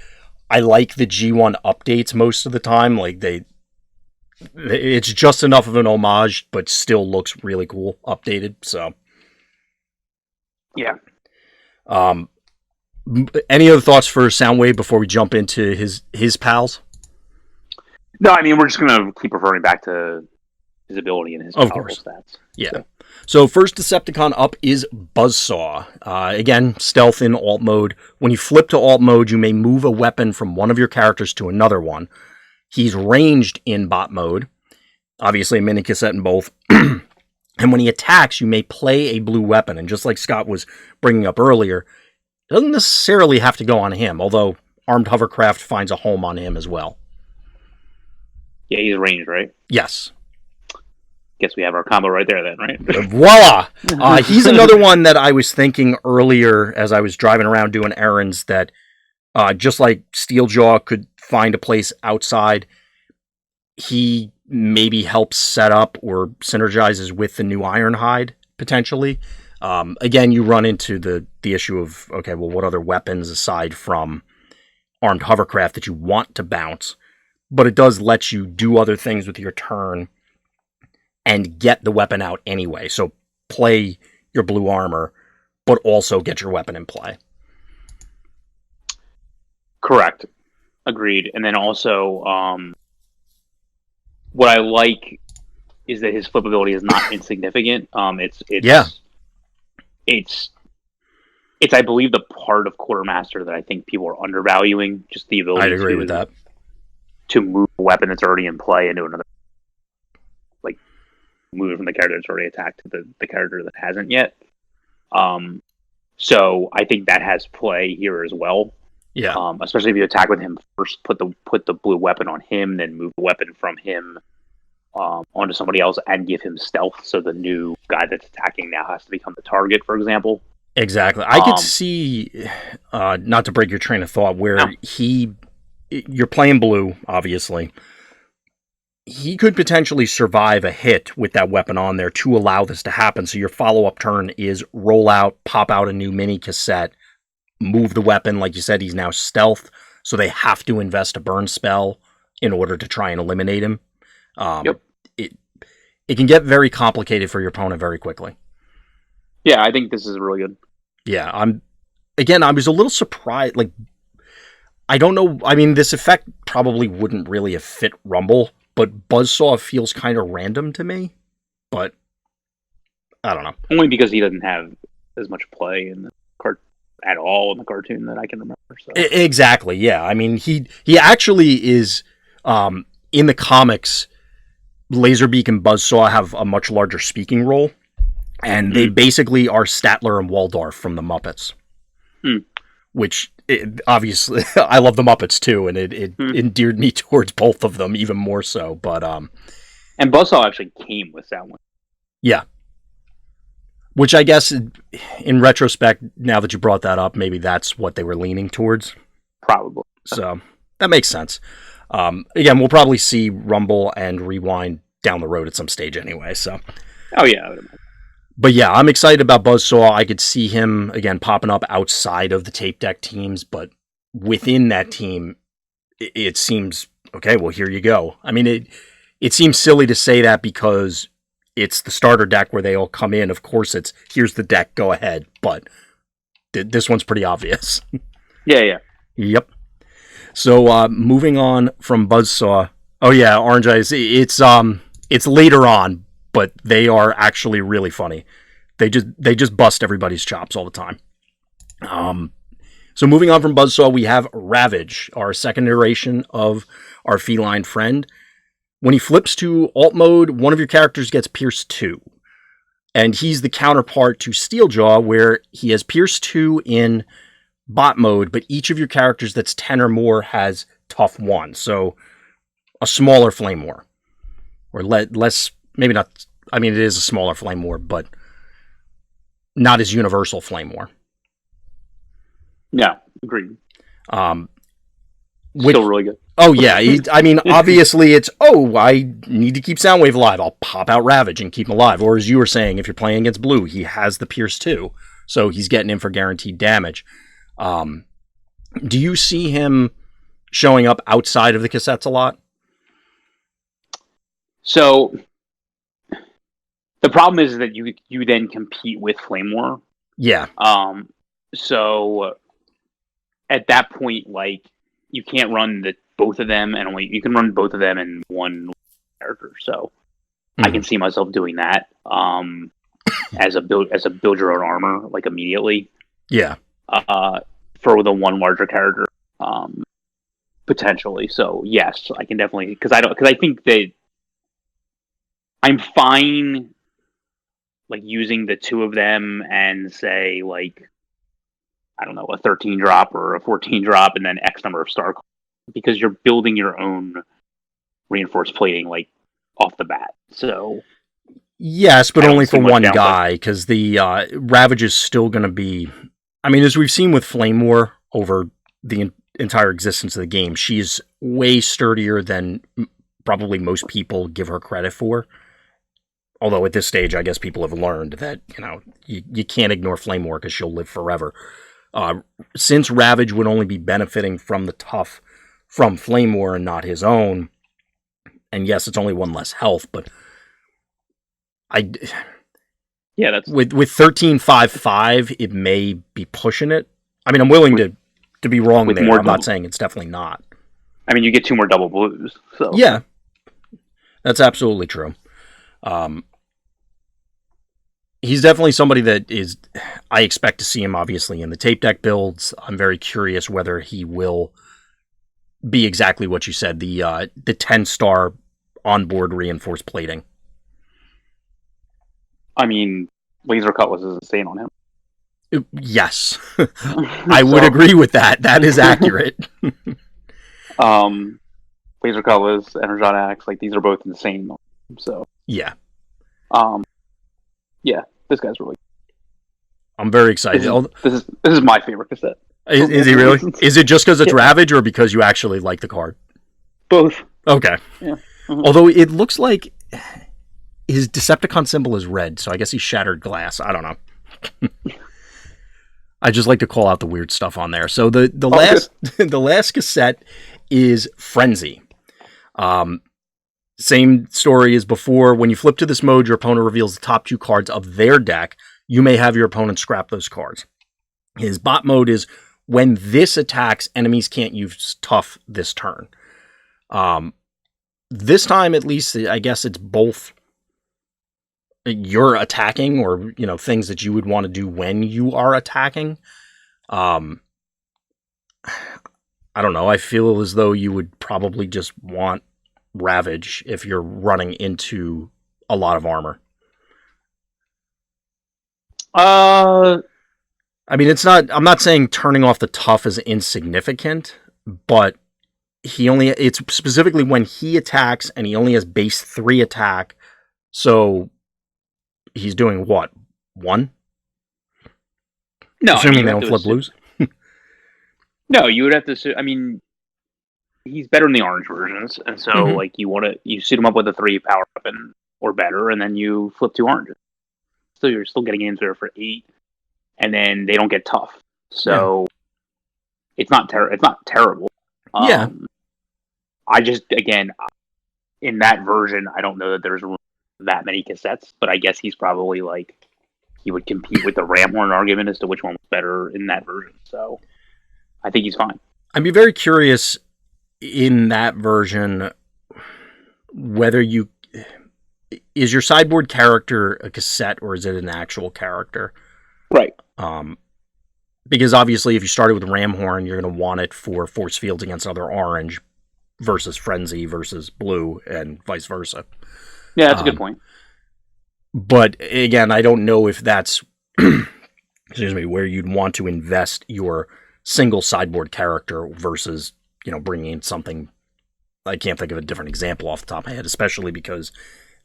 S1: I like the G1 updates most of the time. Like it's just enough of an homage, but still looks really cool, updated. So,
S2: yeah.
S1: Any other thoughts for Soundwave before we jump into his pals?
S2: No, I mean we're just gonna keep referring back to his ability and his powerful stats.
S1: Yeah. So first Decepticon up is Buzzsaw. Again, stealth in alt mode. When you flip to alt mode, you may move a weapon from one of your characters to another one. He's ranged in bot mode. Obviously a mini cassette in both. And when he attacks, you may play a blue weapon. And just like Scott was bringing up earlier, it doesn't necessarily have to go on him, although armed hovercraft finds a home on him as well.
S2: Yeah, he's ranged, right?
S1: Yes.
S2: Guess we have our combo right there then, right?
S1: Voila! He's another one that I was thinking earlier as I was driving around doing errands that just like Steeljaw could find a place outside, he maybe helps set up or synergizes with the new Ironhide, potentially. Again, you run into the issue of, okay, well, what other weapons aside from armed hovercraft that you want to bounce? But it does let you do other things with your turn and get the weapon out anyway. So play your blue armor, but also get your weapon in play.
S2: Correct. Agreed. And then also, what I like is that his flippability is not insignificant. It's I believe the part of Quartermaster that I think people are undervaluing, just the ability
S1: I'd agree with that.
S2: To move a weapon that's already in play into another, like move it from the character that's already attacked to the character that hasn't yet. So I think that has play here as well.
S1: Yeah.
S2: Especially if you attack with him first, put the blue weapon on him, then move the weapon from him onto somebody else and give him stealth, so the new guy that's attacking now has to become the target, for example.
S1: Exactly. I could see, not to break your train of thought, where you're playing blue, obviously. He could potentially survive a hit with that weapon on there to allow this to happen. So your follow-up turn is roll out, pop out a new mini cassette, move the weapon. Like you said, he's now stealth, so they have to invest a burn spell in order to try and eliminate him. It can get very complicated for your opponent very quickly.
S2: Yeah, I think this is really good.
S1: Yeah, I was a little surprised. Like, I don't know. I mean, this effect probably wouldn't really have fit Rumble, but Buzzsaw feels kind of random to me. But I don't know.
S2: Only because he doesn't have as much play in the at all in the cartoon that I can remember. So.
S1: Exactly. Yeah. I mean, he actually is in the comics. Laserbeak and Buzzsaw have a much larger speaking role, and they basically are Statler and Waldorf from the Muppets. Which obviously I love the Muppets too, and it endeared me towards both of them even more so. But
S2: and Buzzsaw actually came with Soundwave.
S1: Yeah, which I guess in retrospect, now that you brought that up, maybe that's what they were leaning towards.
S2: Probably.
S1: So that makes sense. Again, we'll probably see Rumble and Rewind down the road at some stage anyway. So.
S2: Oh yeah, I would imagine.
S1: But yeah, I'm excited about Buzzsaw. I could see him, again, popping up outside of the tape deck teams, but within that team, it seems, okay, well, here you go. I mean, it seems silly to say that because it's the starter deck where they all come in. Of course, it's, here's the deck, go ahead. But this one's pretty obvious.
S2: Yeah.
S1: Yep. So, moving on from Buzzsaw. Oh, yeah, Orange Eyes. It's later on, but they are actually really funny. They just bust everybody's chops all the time. So moving on from Buzzsaw, we have Ravage, our second iteration of our feline friend. When he flips to alt mode, one of your characters gets Pierce 2. And he's the counterpart to Steeljaw, where he has Pierce 2 in bot mode, but each of your characters that's 10 or more has Tough 1. So a smaller Flame War. Or less, maybe not, I mean, it is a smaller Flame War, but not as universal Flame War.
S2: Yeah, agreed.
S1: Still
S2: really good.
S1: Oh, yeah. I mean, obviously it's, I need to keep Soundwave alive. I'll pop out Ravage and keep him alive. Or as you were saying, if you're playing against blue, he has the Pierce 2. So he's getting in for guaranteed damage. Do you see him showing up outside of the cassettes a lot?
S2: So the problem is that you then compete with Flame War.
S1: Yeah.
S2: So at that point, like, you can't run both of them, and you can run both of them in one character. So I can see myself doing that as a build your own armor, like, immediately.
S1: Yeah.
S2: For the one larger character, potentially. So yes, I can definitely, because I think that I'm fine, like, using the two of them and say, like, I don't know, a 13 drop or a 14 drop and then X number of star cards, because you're building your own reinforced plating, like, off the bat. So
S1: yes, but only for one guy, because the Ravage is still going to be, I mean, as we've seen with Flame War over the entire existence of the game, she's way sturdier than probably most people give her credit for. Although at this stage, I guess people have learned that, you can't ignore Flame War because she'll live forever. Since Ravage would only be benefiting from the tough from Flame War and not his own, and yes, it's only one less health, but
S2: that's
S1: with 13.55, it may be pushing it. I mean, I'm willing to be wrong there. I'm not saying it's definitely not.
S2: I mean, you get 2 more double blues. So
S1: yeah, that's absolutely true. He's definitely somebody that I expect to see him, obviously, in the tape deck builds. I'm very curious whether he will be exactly what you said, the 10-star onboard reinforced plating.
S2: I mean, Laser Cutlass is insane on him.
S1: Yes. I would agree with that. That is accurate.
S2: Laser Cutlass, Energon Axe, like, these are both insane. So
S1: yeah.
S2: Yeah, this guy's really.
S1: I'm very excited.
S2: This is my favorite cassette.
S1: Is he really? Is it just because it's Ravage, or because you actually like the card?
S2: Both.
S1: Okay.
S2: Yeah. Mm-hmm.
S1: Although it looks like his Decepticon symbol is red, so I guess he's shattered glass. I don't know. I just like to call out the weird stuff on there. So the last cassette is Frenzy. Same story as before. When you flip to this mode, your opponent reveals the top 2 cards of their deck. You may have your opponent scrap those cards. His bot mode is when this attacks, enemies can't use tough this turn. This time, at least, I guess it's both you're attacking or, things that you would want to do when you are attacking. I don't know. I feel as though you would probably just want Ravage if you're running into a lot of armor. I mean, I'm not saying turning off the tough is insignificant, but it's specifically when he attacks and he only has base 3 attack. So he's doing what? 1?
S2: No,
S1: assuming they don't flip blues.
S2: No, you would have to. I mean, he's better in the orange versions, and so like you suit him up with a 3 power weapon or better, and then you flip 2 oranges. So you're still getting into there for 8, and then they don't get tough. So it's not terrible.
S1: Yeah.
S2: I just, again, in that version, I don't know that there's that many cassettes, but I guess he's probably like, he would compete with the Ramhorn argument as to which one was better in that version. So I think he's fine.
S1: I'd be very curious in that version whether is your sideboard character a cassette or is it an actual character?
S2: Right.
S1: Because obviously if you started with Ramhorn, you're going to want it for force fields against other orange versus Frenzy versus blue and vice versa.
S2: Yeah, that's a good point.
S1: But again, I don't know if that's excuse me, where you'd want to invest your single sideboard character versus, bringing in something. I can't think of a different example off the top of my head, especially because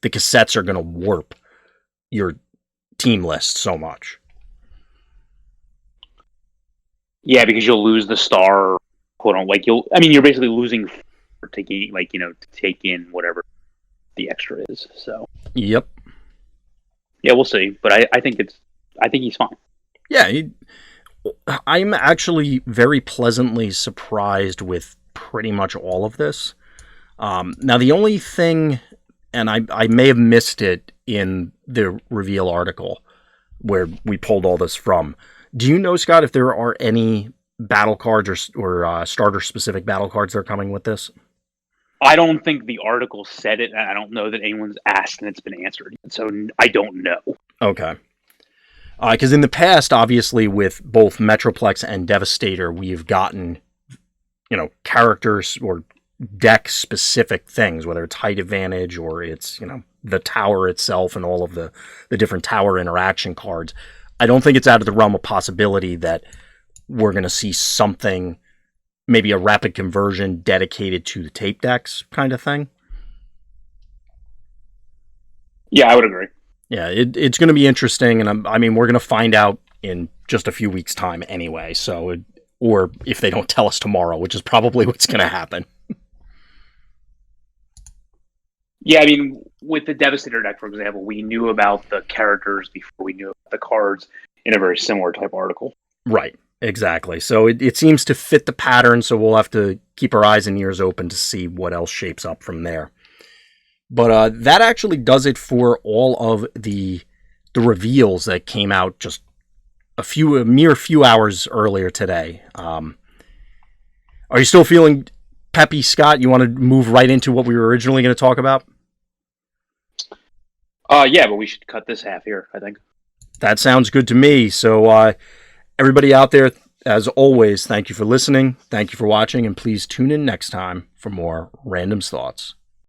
S1: the cassettes are going to warp your team list so much.
S2: Yeah, because you'll lose the star, quote unquote. You're basically losing to gain, to take in whatever the extra is. So.
S1: Yep.
S2: Yeah, we'll see, but I think he's fine.
S1: Yeah, I'm actually very pleasantly surprised with pretty much all of this. Now, the only thing, and I may have missed it in the reveal article where we pulled all this from. Do you know, Scott, if there are any battle cards or starter-specific battle cards that are coming with this?
S2: I don't think the article said it, and I don't know that anyone's asked and it's been answered. So I don't know.
S1: Okay. Because in the past, obviously, with both Metroplex and Devastator, we've gotten, characters or deck-specific things, whether it's height advantage or it's, the tower itself and all of the different tower interaction cards. I don't think it's out of the realm of possibility that we're going to see something, maybe a rapid conversion dedicated to the tape decks kind of thing.
S2: Yeah, I would agree.
S1: Yeah, it's going to be interesting, and we're going to find out in just a few weeks' time anyway. So, or if they don't tell us tomorrow, which is probably what's going to happen.
S2: Yeah, with the Devastator deck, for example, we knew about the characters before we knew about the cards in a very similar type article.
S1: Right, exactly. So it seems to fit the pattern, so we'll have to keep our eyes and ears open to see what else shapes up from there. But that actually does it for all of the reveals that came out just a mere few hours earlier today. Are you still feeling peppy, Scott? You want to move right into what we were originally going to talk about?
S2: Yeah, but we should cut this half here, I think.
S1: That sounds good to me. So everybody out there, as always, thank you for listening. Thank you for watching, and please tune in next time for more Random's Thoughts.